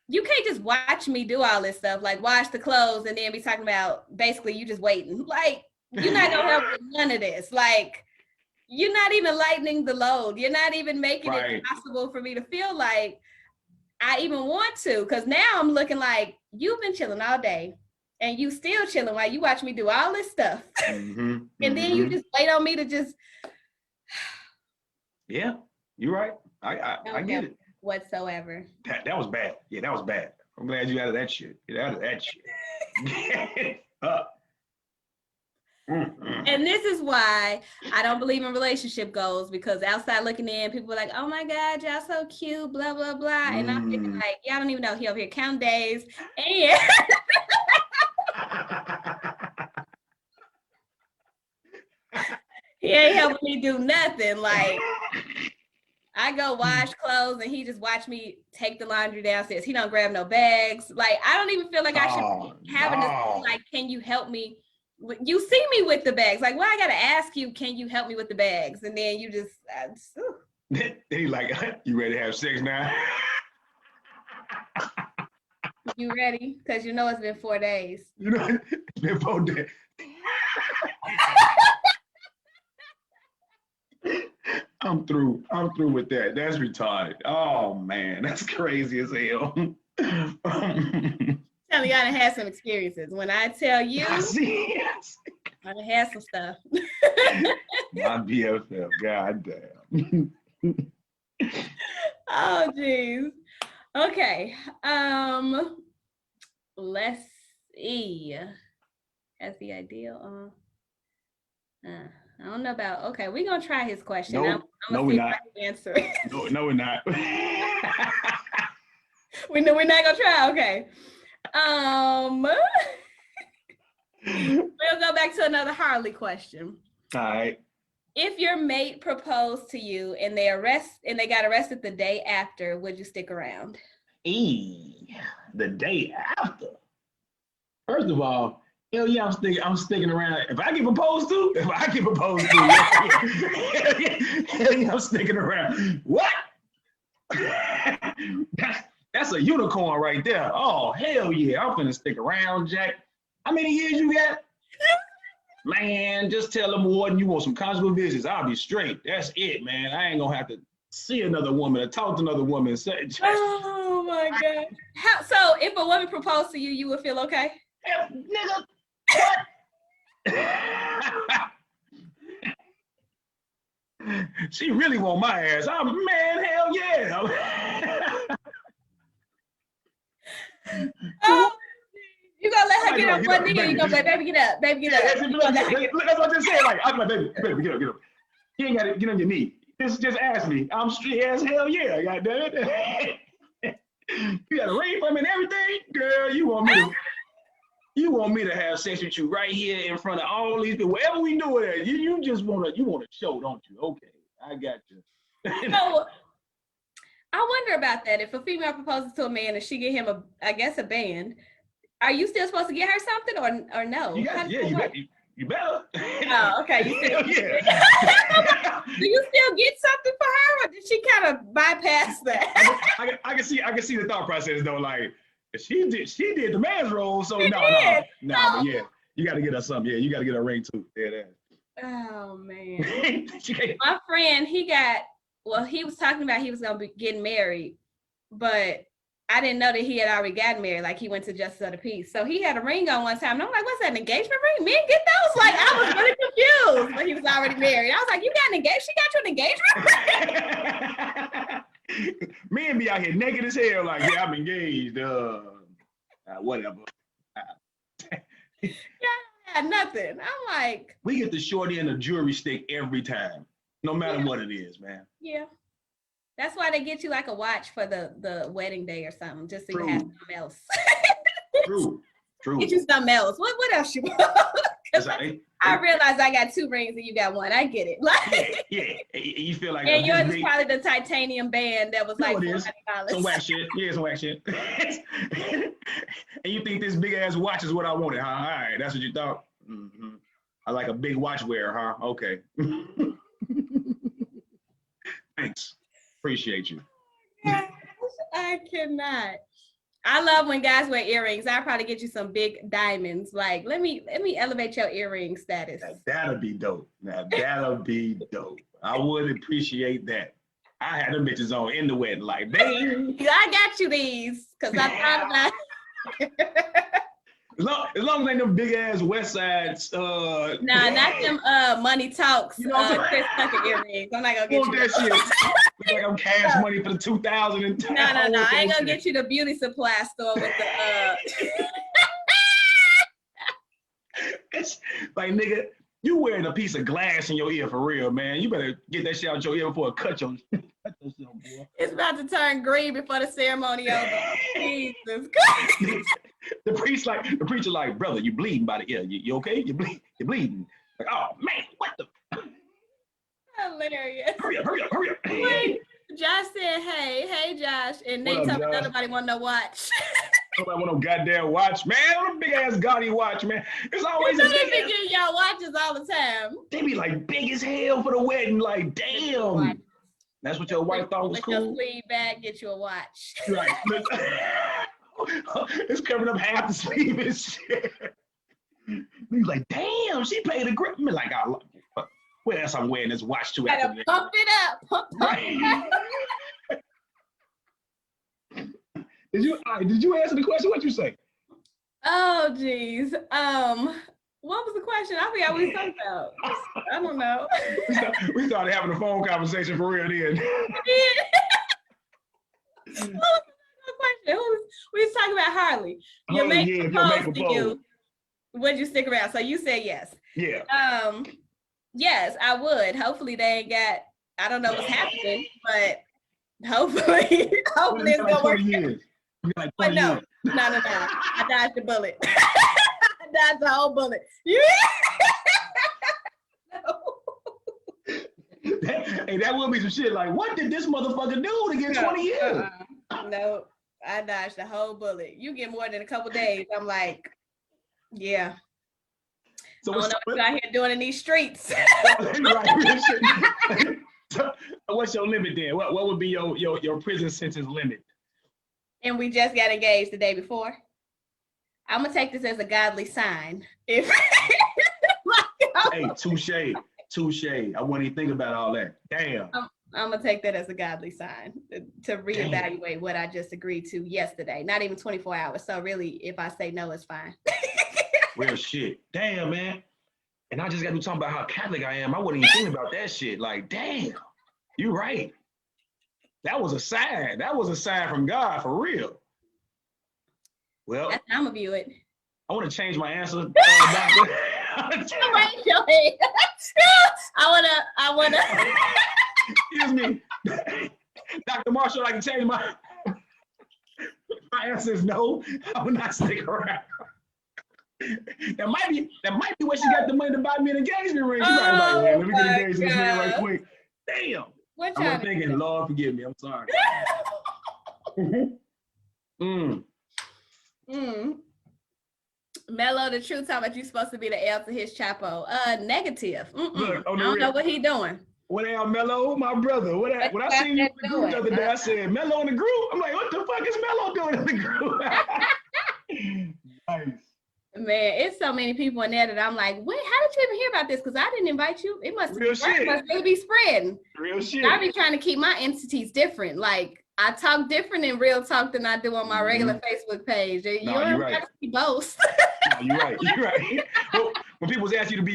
you can't just watch me do all this stuff, like wash the clothes and then be talking about basically you just waiting. Like you're not going to help with none of this. Like you're not even lightening the load. You're not even making it possible for me to feel like I even want to. Because now I'm looking like you've been chilling all day. And you still chilling while you watch me do all this stuff. And then you just wait on me to just. Yeah, you're right. I get it. Whatsoever. That was bad. Yeah, that was bad. I'm glad you out of that shit. Get out of that shit. And this is why I don't believe in relationship goals, because outside looking in, people are like, oh my God, y'all so cute, blah, blah, blah. And I'm thinking like, y'all don't even know he over here count days. And he ain't helping me do nothing. Like, I go wash clothes and he just watch me take the laundry downstairs. He don't grab no bags. Like, I don't even feel like I should be having this, like, can you help me? You see me with the bags. Like, well, I got to ask you, can you help me with the bags? And then you just, He's like, you ready to have sex now? You ready? Because you know it's been 4 days. You know, it's been 4 days. I'm through with that. That's retarded. Oh man, that's crazy as hell. Tell you, I done had some experiences. When I tell you, I done had some stuff. My BFF, goddamn. Oh geez. Okay. Let's see. That's the ideal. I don't know about. Okay, we're gonna try his question. Nope. I'm gonna see if I can answer it. No, we're not. We're not gonna try. Okay. We'll go back to another Harley question. All right. If your mate proposed to you and they got arrested the day after, would you stick around? The day after. First of all, hell yeah, I'm sticking around. If I get proposed to, hell yeah, I'm sticking around. What? That's a unicorn right there. Oh, hell yeah, I'm finna stick around, Jack. How many years you got? Man, just tell them, Warden, you want some conjugal visits. I'll be straight. That's it, man. I ain't gonna have to see another woman or talk to another woman and say, oh my God. So if a woman proposed to you, you would feel okay? Nigga, what? She really want my ass. Man, hell yeah. Oh, you gonna let her get up one knee, or you gonna say, baby, get up, baby, get up. That's what I just said. Like, I'm like, baby, get up. You ain't gotta get on your knee. Just ask me. I'm straight as hell yeah, goddamn it. You got a ring for me and everything? Girl, you want me to have sex with you right here in front of all these people. Wherever we do it at, you just wanna show, don't you? Okay, I got you. So I wonder about that. If a female proposes to a man and she get him a band, are you still supposed to get her something or no? You better. Oh, okay. You still, yeah. Do you still get something for her, or did she kind of bypass that? I can see the thought process though. Like she did the man's role, so no, but yeah, you got to get her something. Yeah, you got to get a ring too. Yeah, that. Oh man, my friend, he was talking about he was gonna be getting married, but I didn't know that he had already gotten married. Like he went to Justice of the Peace, so he had a ring on one time. And I'm like, "What's that, an engagement ring? Men get those?" Like I was really confused, but he was already married. I was like, "You got engaged? She got you an engagement ring?" Men be out here naked as hell. Like, yeah, I'm engaged. Whatever. Yeah, nothing. I'm like, we get the shorty and the jewelry stick every time, no matter what it is, man. Yeah. That's why they get you like a watch for the wedding day or something, just so you have something else. True. Get you something else. What else you want? I realize I got 2 rings and you got 1. I get it. Like, yeah. You feel like. And yours is probably the titanium band that was like $400. Some whack shit. Yeah, some whack shit. And you think this big ass watch is what I wanted, huh? All right, that's what you thought. Mm-hmm. I like a big watch wearer, huh? Okay. Thanks. Appreciate you. I cannot. I love when guys wear earrings. I'll probably get you some big diamonds. Like, let me elevate your earring status. That'll be dope. Now that'll be dope. I would appreciate that. I had them bitches on in the wedding, like, bang. I got you these, because I thought about As long as ain't them big ass West Side. Nah, not them Money Talks Chris Tucker earrings. I'm not gonna get you that shit. Like I'm cash money for the 2010. No. I ain't gonna get you the beauty supply store with the It's like, nigga, you wearing a piece of glass in your ear for real, man. You better get that shit out your ear before it cut yourself, boy. It's about to turn green before the ceremony over. Jesus Christ. The preacher like, brother, you bleeding by the ear. You okay? You bleeding. Like, oh man, what the? Hilarious. Hurry up. Wait, Josh said, hey, Josh. And Nate told me nobody want no watch. Nobody want no goddamn watch, man. What a big ass gaudy watch, man. It's always You a know they big be ass. getting y'all watches all the time. They be like big as hell for the wedding. Like, damn. That's what your wife thought was Put your cool. sleeve back, get you a watch. Right. It's covering up half the sleeve and shit. He's like, damn, she paid a grip. I'm like, where else I'm wearing this watch to? Gotta pump it up. Pump it up. Did you answer the question? What'd you say? Oh, geez. What was the question? I forgot what we talked about. I don't know. We started having a phone conversation for real then. What was the question? We was talking about Harley. Your mate proposed to you. Would you stick around? So you said yes. Yeah. Yes, I would. Hopefully they ain't got, I don't know what's happening, but hopefully it's gonna work. Like but no. I dodged the bullet. I dodged the whole bullet. Hey, that would be some shit. Like, what did this motherfucker do to get 20 years? No, I dodged the whole bullet. You get more than a couple days. I'm like, yeah. So I don't know what you out here doing in these streets. So what's your limit then? What would be your prison sentence limit? And we just got engaged the day before. I'm gonna take this as a godly sign. If hey, touche. I wouldn't even think about all that. Damn. I'm gonna take that as a godly sign to reevaluate what I just agreed to yesterday. Not even 24 hours. So really, if I say no, it's fine. Real shit. Damn, man. And I just got to talking about how Catholic I am. I wouldn't even think about that shit. Like, damn, you right. That was a sign. That was a sign from God for real. Well, that's how I'm gonna view it. I want to change my answer. Doctor. Raise your head. I wanna. Excuse me, Dr. Marshall. I can change my answer is no. I will not stick around. That might be where she got the money to buy me an engagement ring. She's like, man, let me get engaged to this man right quick. Damn. I'm thinking, Lord, forgive me. I'm sorry. Mello, the truth talking about you supposed to be the L to his Chapo. Negative. Look, I don't know what he doing. What are Mello, my brother? When I seen you in the group the other day, I said, Mello in the group? I'm like, what the fuck is Mello doing in the group? Nice. Man, it's so many people in there that I'm like, wait, how did you even hear about this? Because I didn't invite you. It must really be spreading. Real shit. I be trying to keep my entities different. Like, I talk different in real talk than I do on my regular Facebook page. You don't have to be both. No, you're right. Well, when people ask you to be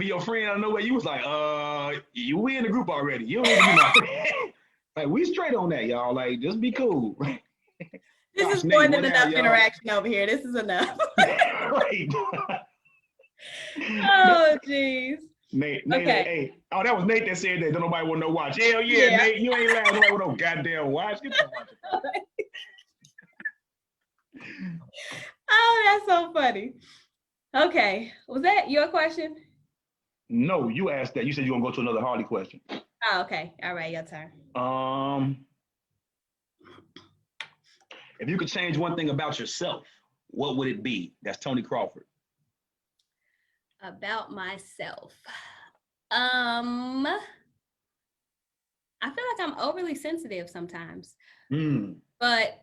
your friend, I know where you was like, we in the group already. You don't need to be my friend. Like, we straight on that, y'all. Like, just be cool. This is more than enough interaction over here. This is enough. Right. Oh, jeez. Nate, hey. Oh, that was Nate that said that. Don't nobody want no watch. Hell yeah, Nate. You ain't lying. Nobody want no goddamn watch. Get that watch. Oh, that's so funny. Okay. Was that your question? No, you asked that. You said you want to go to another Harley question. Oh, okay. All right, your turn. If you could change one thing about yourself, what would it be? That's Tony Crawford. About myself. I feel like I'm overly sensitive sometimes. But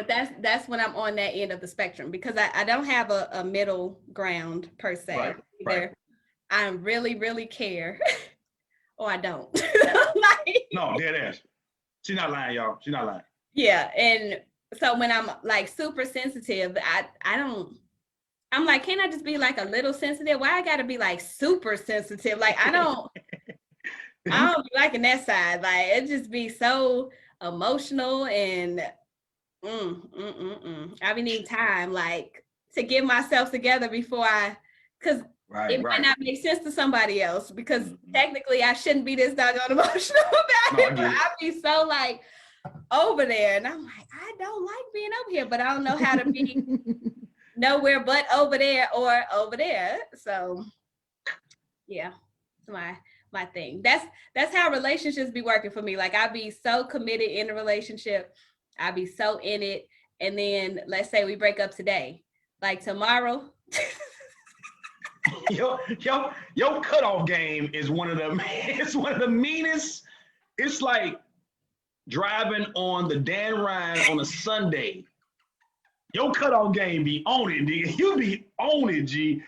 that's when I'm on that end of the spectrum, because I don't have a middle ground per se. Right, Either I really, really care or I don't. No, dead ass. She's not lying, y'all. She's not lying. Yeah, and so when I'm like super sensitive, I'm like, can't I just be like a little sensitive? Why I gotta be like super sensitive? Like I don't be liking that side. Like it just be so emotional and I be needing time like to get myself together before because it might Right. not make sense to somebody else, because technically I shouldn't be this doggone emotional about it, but I'd be so like over there, and I'm like, I don't like being over here, but I don't know how to be nowhere but over there or over there. So yeah, it's my thing. That's how relationships be working for me. Like, I be so committed in a relationship, I be so in it, and then let's say we break up today, like tomorrow. Your cutoff game is one of the meanest. It's like driving on the Dan Ryan on a Sunday. Your cutoff game be on it, nigga. You be on it, G.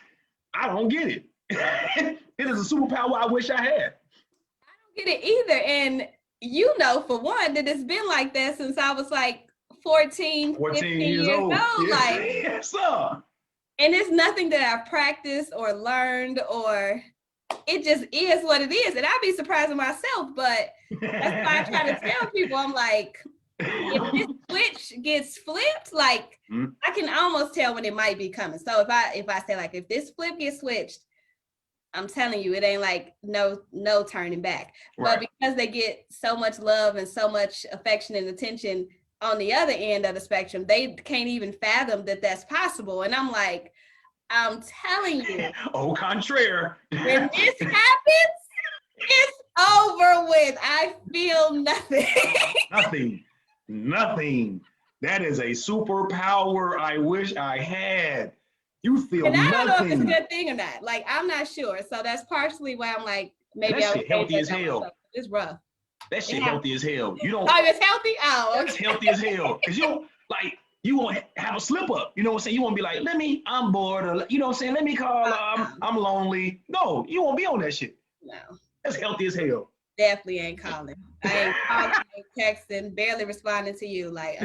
I don't get it. It is a superpower I wish I had. I don't get it either. And you know, for one, that it's been like that since I was like 14 15 years old. Yes. Like, yes, sir. And it's nothing that I've practiced or learned, or it just is what it is. And I'd be surprised at myself, but that's why I try to tell people, I'm like, if this switch gets flipped, like I can almost tell when it might be coming. So if I say, like, if this flip gets switched, I'm telling you, it ain't like no turning back. Right. But because they get so much love and so much affection and attention on the other end of the spectrum, they can't even fathom that that's possible. And I'm like, I'm telling you, au contraire, when this happens, it's over with. I feel nothing. nothing. That is a superpower I wish I had. You feel and I nothing. don't know if it's a good thing or not. Like, I'm not sure. So that's partially why I'm like, maybe that shit healthy as hell. It's rough. That shit healthy as hell. You don't. Oh, it's healthy? Oh, okay. That's healthy as hell. Cause you don't, like, you won't have a slip up. You know what I'm saying? You won't be like, I'm bored, or you know what I'm saying? Let me call. I'm lonely. No, you won't be on that shit. No. That's healthy as hell. Definitely ain't calling. I ain't calling, ain't texting, barely responding to you. Like,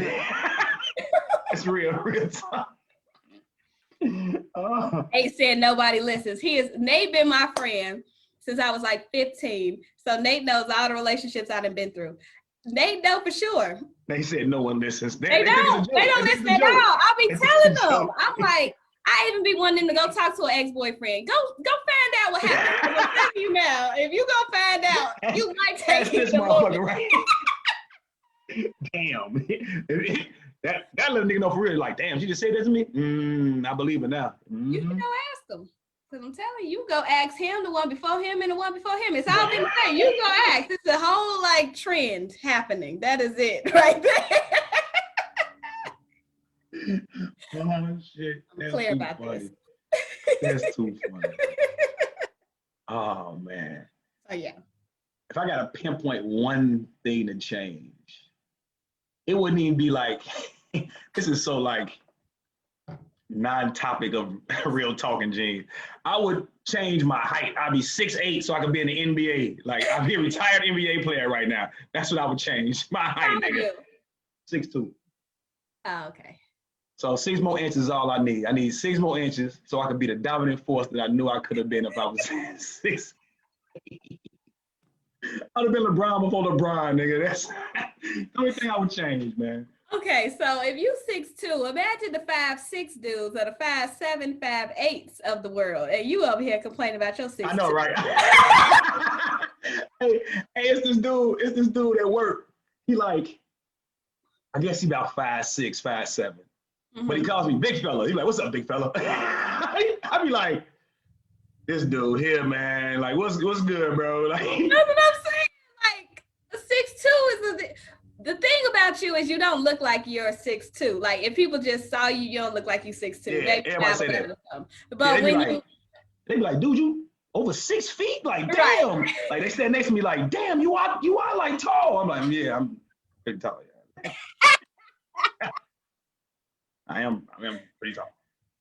That's real talk. Nate said nobody listens. Nate been my friend since I was like 15. So Nate knows all the relationships I done been through. Nate know for sure. They said no one listens. They don't listen at all. I'll be telling them. I'm like, I even be wanting to go talk to an ex-boyfriend. Go find out what happened. I'm telling you now. If you go find out, you might take this motherfucker right. Damn. That little nigga know for real. Like, damn, she just said that to me. I believe it now. You can go ask him. Because I'm telling you, go ask him, the one before him, and the one before him. It's all been the same. You go ask. It's a whole like trend happening. That is it right there. Oh shit. I'm clear about this. That's too funny. Oh man. Oh yeah. If I gotta pinpoint one thing to change, it wouldn't even be like this is so like non-topic of real talking, Gene. I would change my height. I'd be 6'8" so I could be in the NBA. Like, I'd be a retired NBA player right now. That's what I would change. My height, nigga. 6'2". Oh, okay. So 6 more inches is all I need. I need 6 more inches so I could be the dominant force that I knew I could have been if I was 6'8". I'd have been LeBron before LeBron, nigga. That's the only thing I would change, man. Okay, so if you 6'2", imagine the 5'6" dudes or the 5'7", 5'8" of the world, and you over here complaining about your 6'2". I know, right? hey, it's this dude at work. He like, I guess he about 5'6", 5'7", but he calls me big fella. He's like, "What's up, big fella?" I be like, "This dude here, man. Like, what's good, bro?" Like, that's what I'm saying. Like, 6'2" is the thing about you is you don't look like you're 6'2". Like, if people just saw you, you don't look like you 6'2". Yeah, everybody say that. But when they be like, "Dude, you over 6 feet? Like, damn!" Right. Like, they stand next to me, like, "Damn, you are like tall." I'm like, "Yeah, I'm pretty tall. Yeah. I am pretty tall."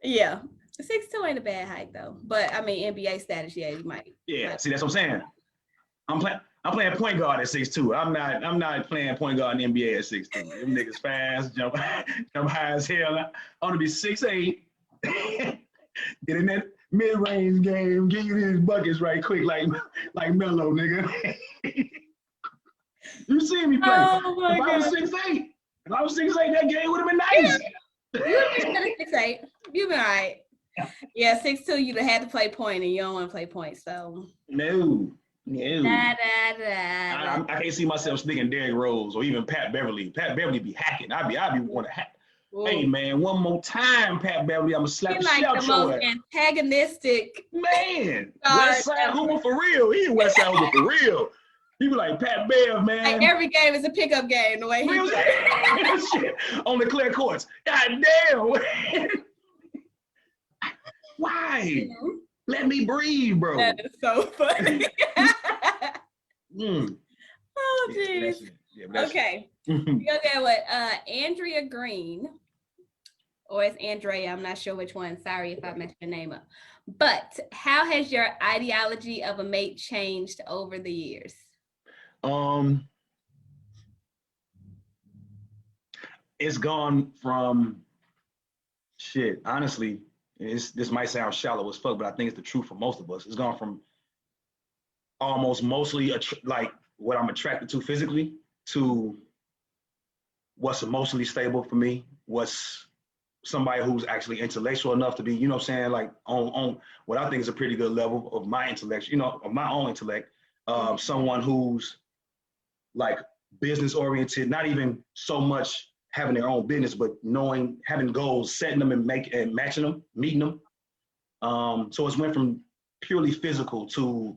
Yeah, 6'2" ain't a bad height though. But I mean, NBA status, yeah, you might. Yeah, see, that's what I'm saying. I'm playing point guard at 6'2". I'm not playing point guard in the NBA at 6'2". Them niggas fast, jump high as hell. I want to be 6'8". Get in that mid-range game, get you these buckets right quick, like Melo, nigga. You see me play. Oh if I was 6'8", that game would have been nice. Yeah. You would have been 6'8". You been all right. Yeah, 6'2", you'd have had to play point, and you don't want to play point, so. No. Da. I can't see myself sticking Derrick Rose or even Pat Beverly. Pat Beverly be hacking. I'd be want to hack. Hey man, one more time, Pat Beverly. I'm gonna slap the shit out the your most ass. antagonistic. Man, West Side Hoover for real. He West Side Hoover for real. He be like Pat Bev, man. Like every game is a pickup game. The way he shit on the clear courts. God damn. Why? Let me breathe, bro. That is so funny. Oh, jeez. Yeah, Okay. We're gonna go with Andrea Green. Or it's Andrea, I'm not sure which one. Sorry if I messed your name up. But how has your ideology of a mate changed over the years? It's gone from shit. Honestly, this might sound shallow as fuck, but I think it's the truth for most of us. It's gone from almost mostly like what I'm attracted to physically to what's emotionally stable for me, what's somebody who's actually intellectual enough to be, you know what I'm saying, like on what I think is a pretty good level of my intellect, you know, of my own intellect. Someone who's like business oriented, not even so much having their own business, but knowing, having goals, setting them and matching them, meeting them. So it's went from purely physical to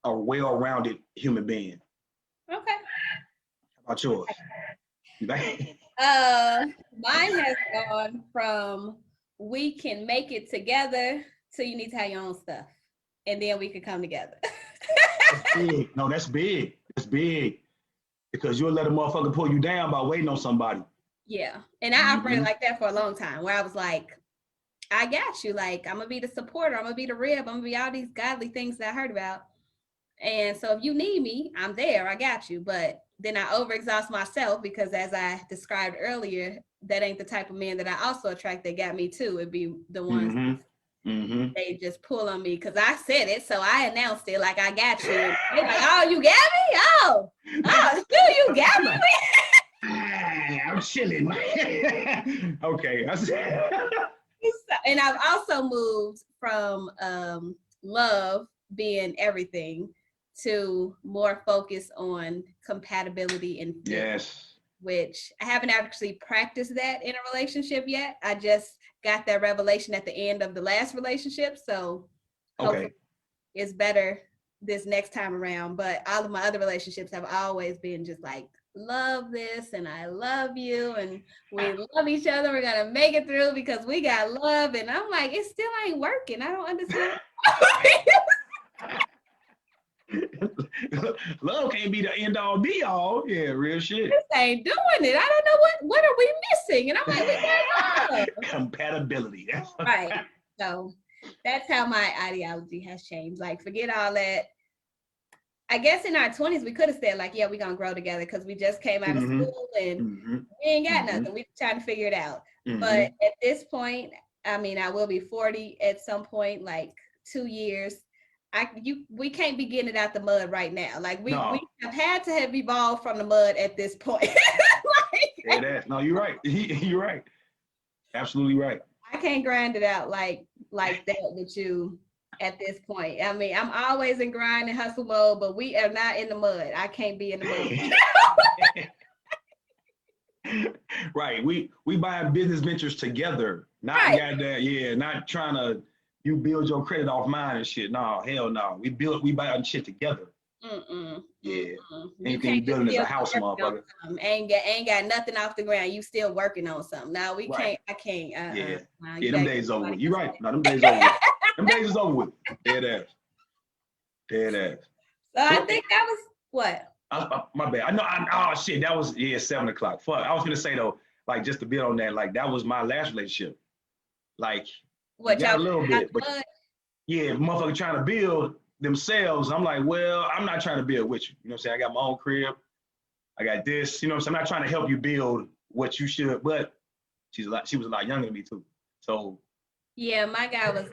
a well-rounded human being. Okay. How about yours? Mine has gone from we can make it together to you need to have your own stuff, and then we can come together. That's big. No, that's big. That's big. Because you'll let a motherfucker pull you down by waiting on somebody. Yeah. And I operated like that for a long time, where I was like, I got you. Like, I'm going to be the supporter. I'm going to be the rib. I'm going to be all these godly things that I heard about. And so if you need me, I'm there. I got you. But then I overexhaust myself because, as I described earlier, that ain't the type of man that I also attract that got me too. It'd be the ones they just pull on me because I said it. So I announced it like, I got you. They're like, oh, you got me? Oh, still you got me? I'm chilling. Okay. And I've also moved from love being everything to more focus on compatibility and fit, yes, which I haven't actually practiced that in a relationship yet. I just got that revelation at the end of the last relationship, so okay, it's better this next time around. But all of my other relationships have always been just like, love this and I love you and we love each other, we're gonna make it through because we got love. And I'm like, it still ain't working. I don't understand. Love can't be the end all be all. Yeah, real shit. This ain't doing it. I don't know what are we missing. And I'm like, we got love. Compatibility. Right. So that's how my ideology has changed. Like, forget all that. I guess in our 20s, we could have said like, yeah, we're going to grow together because we just came out of school and we ain't got nothing. We trying to figure it out. But at this point, I mean, I will be 40 at some point, like 2 years. We can't be getting it out the mud right now. Like we have had to have evolved from the mud at this point. No, you're right. You're right. Absolutely right. I can't grind it out like that with you at this point. I mean, I'm always in grind and hustle mode, but we are not in the mud. I can't be in the mud. Right. We buying business ventures together. Not not trying to you build your credit off mine and shit. No, hell no. We buy shit together. Yeah. Anything you building is a house, motherfucker. Ain't got nothing off the ground. You still working on something. No, we can't. I can't. Yeah, them days over with. You're right. No, them days over with. Them days is over with. Dead ass. So I think that was what? My bad. I know. Oh shit, that was 7:00. Fuck. I was gonna say though, like just to build on that, like that was my last relationship. Like what y'all a little bit, but yeah, motherfucker trying to build themselves. I'm like, well, I'm not trying to build with you. You know what I'm saying? I got my own crib. I got this. You know what I'm saying? I'm not trying to help you build what you should. But she was a lot younger than me too. So. Yeah, my guy was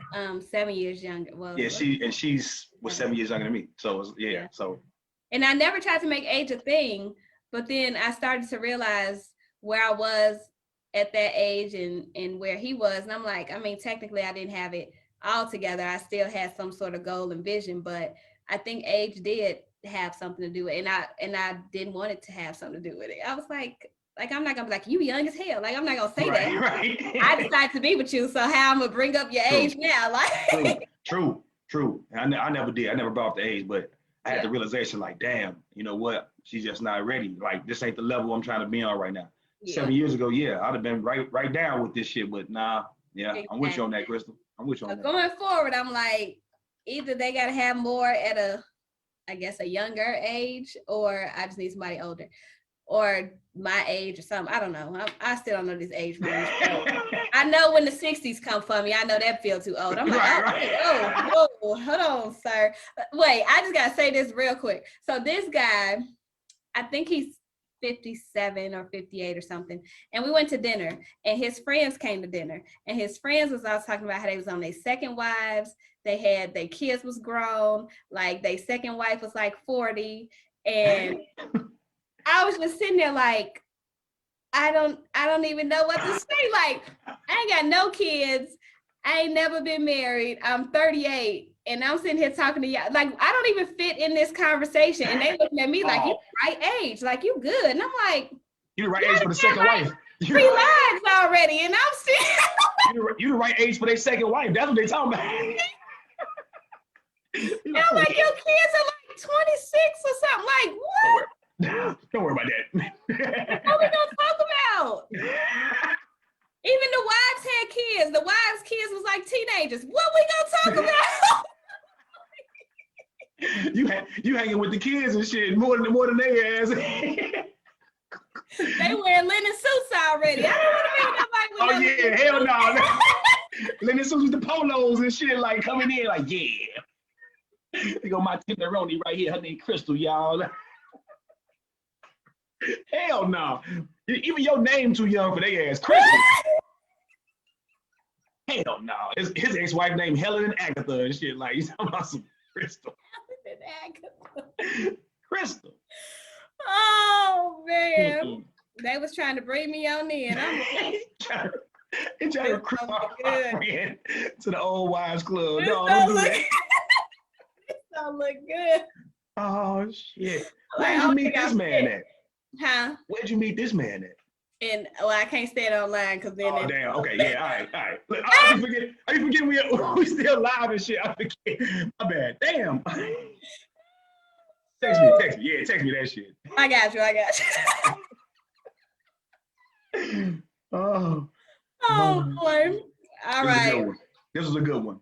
7 years younger. Well, yeah, she's 7 years younger than me. So it was, so. And I never tried to make age a thing, but then I started to realize where I was at that age and where he was. And I'm like, I mean, technically I didn't have it all together. I still had some sort of goal and vision, but I think age did have something to do with it. And I didn't want it to have something to do with it. I was like I'm not gonna be like, you young as hell. Like, I'm not gonna say that. Right. I decided to be with you, so how I'm gonna bring up your age now? Like, True. I never did. I never brought up the age, but I had the realization, like, damn, you know what? She's just not ready. Like, this ain't the level I'm trying to be on right now. 7 years ago, yeah, I'd have been right down with this shit, but nah, yeah, exactly. I'm with you on that, Crystal. I'm with you on that. Going forward, I'm like, either they gotta have more at a younger age, or I just need somebody older, or my age or something. I don't know. I still don't know this age range. I know when the 60s come for me, I know that feels too old. I'm like, whoa, hold on, sir. Wait, I just gotta say this real quick. So this guy, I think he's 57 or 58 or something. And we went to dinner, and his friends came to dinner, and his friends was all talking about how they was on their second wives. They had their kids was grown, like their second wife was like 40. And I was just sitting there like, I don't even know what to say. Like, I ain't got no kids. I ain't never been married. I'm 38. And I'm sitting here talking to y'all. Like, I don't even fit in this conversation. And they looking at me like, you the right age. Like, you good. And I'm like, you the right age for the second wife. 3 lives already. And I'm still. you the right age for their second wife. That's what they talking about. I'm like, your kids are like 26 or something. Like, what? Don't worry about that. What we gonna talk about? Even the wives had kids. The wives' kids was like teenagers. What we gonna talk about? you hanging with the kids and shit more than they ass. They wearing linen suits already. I don't want to meet nobody with hell no. Linen suits with the polos and shit, like coming in like, yeah. They go my Timberoni right here. Her name Crystal, y'all. Hell no. Even your name too young for their ass. Crystal. Hell no. His ex-wife named Helen and Agatha and shit. Like, he's talking about some Crystal. Crystal. Oh, man. They was trying to bring me on in. I'm like, they trying to creep my friend to the old wives club. This No, don't do that. This don't look good. Oh, shit. Where'd you meet this man at? Huh? Where'd you meet this man at? And I can't say it online because then. Oh damn! Okay, yeah, all right. Look, I be forgetting we still live and shit. I forget. My bad. Damn. Text me. Yeah, text me that shit. I got you. Oh boy. All right. This was a good one.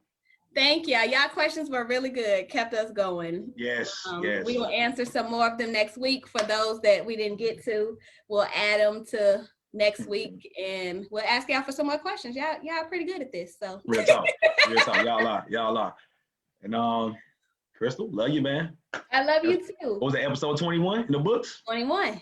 Thank you. Y'all questions were really good. Kept us going. Yes. We will answer some more of them next week. For those that we didn't get to, we'll add them to next week, and we'll ask y'all for some more questions. Y'all pretty good at this. So real talk. Y'all are. And Crystal, love you, man. I love you too. What was it, episode 21 in the books? 21.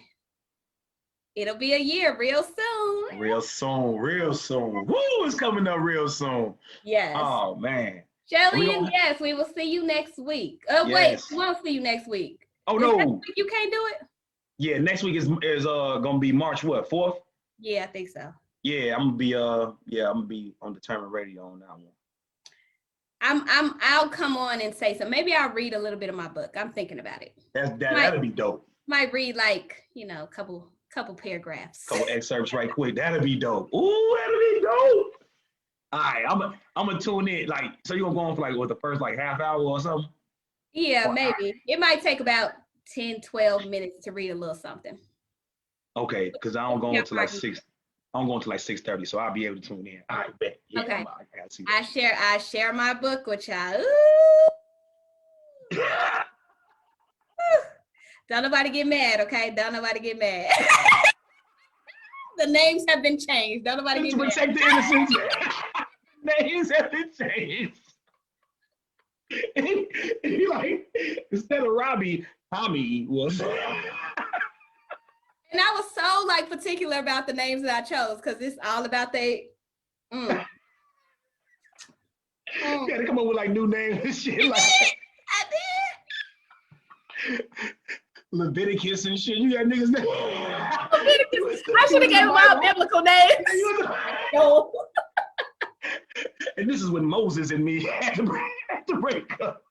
It'll be a year real soon. Real soon. Woo, it's coming up real soon. Yes. Oh man. Shelly, and yes, we will see you next week. Wait, we won't see you next week. Oh no. Next week you can't do it? Yeah, next week is gonna be March what, 4th? Yeah, I think so. Yeah, I'm gonna be on Determined Radio on that one. I'll come on and say so. Maybe I'll read a little bit of my book. I'm thinking about it. That'll be dope. Might read like, a couple paragraphs. Couple excerpts right quick. That'll be dope. Ooh, that'll be dope. All right, I'm gonna tune in. Like, so you're gonna go on for like what, the first like half hour or something? Yeah, maybe. It might take about 10, 12 minutes to read a little something. Okay, because I don't go until like 6. I'm going to like 6:30, so I'll be able to tune in. I bet. Yeah, okay. I see that. I share my book with y'all. Don't nobody get mad, okay? Don't nobody get mad. The names have been changed. Don't nobody get mad. To protect the innocents. Names have been changed. He like, instead of Robbie, Tommy was. And I was so like particular about the names that I chose because it's all about they. You gotta come up with like new names and shit. Like, I did. Leviticus and shit. You got niggas name. I should have gave him our biblical names. No. And this is when Moses and me had to break up.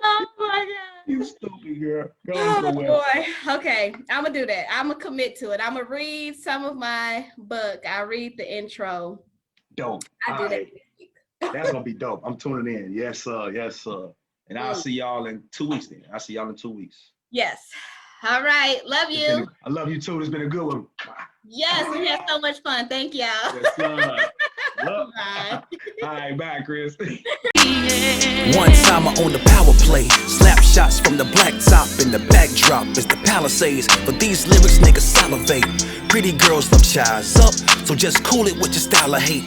Oh my God. You stupid girl. Go Oh on, well. boy. Okay, I'm gonna do that. I'm gonna commit to it. I'm gonna read some of my book. I read the intro. Dope. I do All that right. this week. That's gonna be dope. I'm tuning in. Yes, sir. Yes, sir. And I'll see y'all in 2 weeks then. I'll see y'all in 2 weeks. Yes. All right. Love you. I love you too. It's been a good one. Yes, we had so much fun. Thank y'all. Yes, sir. Bye. All right, bye, Chris. One time I on the power play, slap shots from the blacktop in the backdrop is the Palisades. For these lyrics, niggas salivate. Pretty girls love chives up, so just cool it with your style of hate.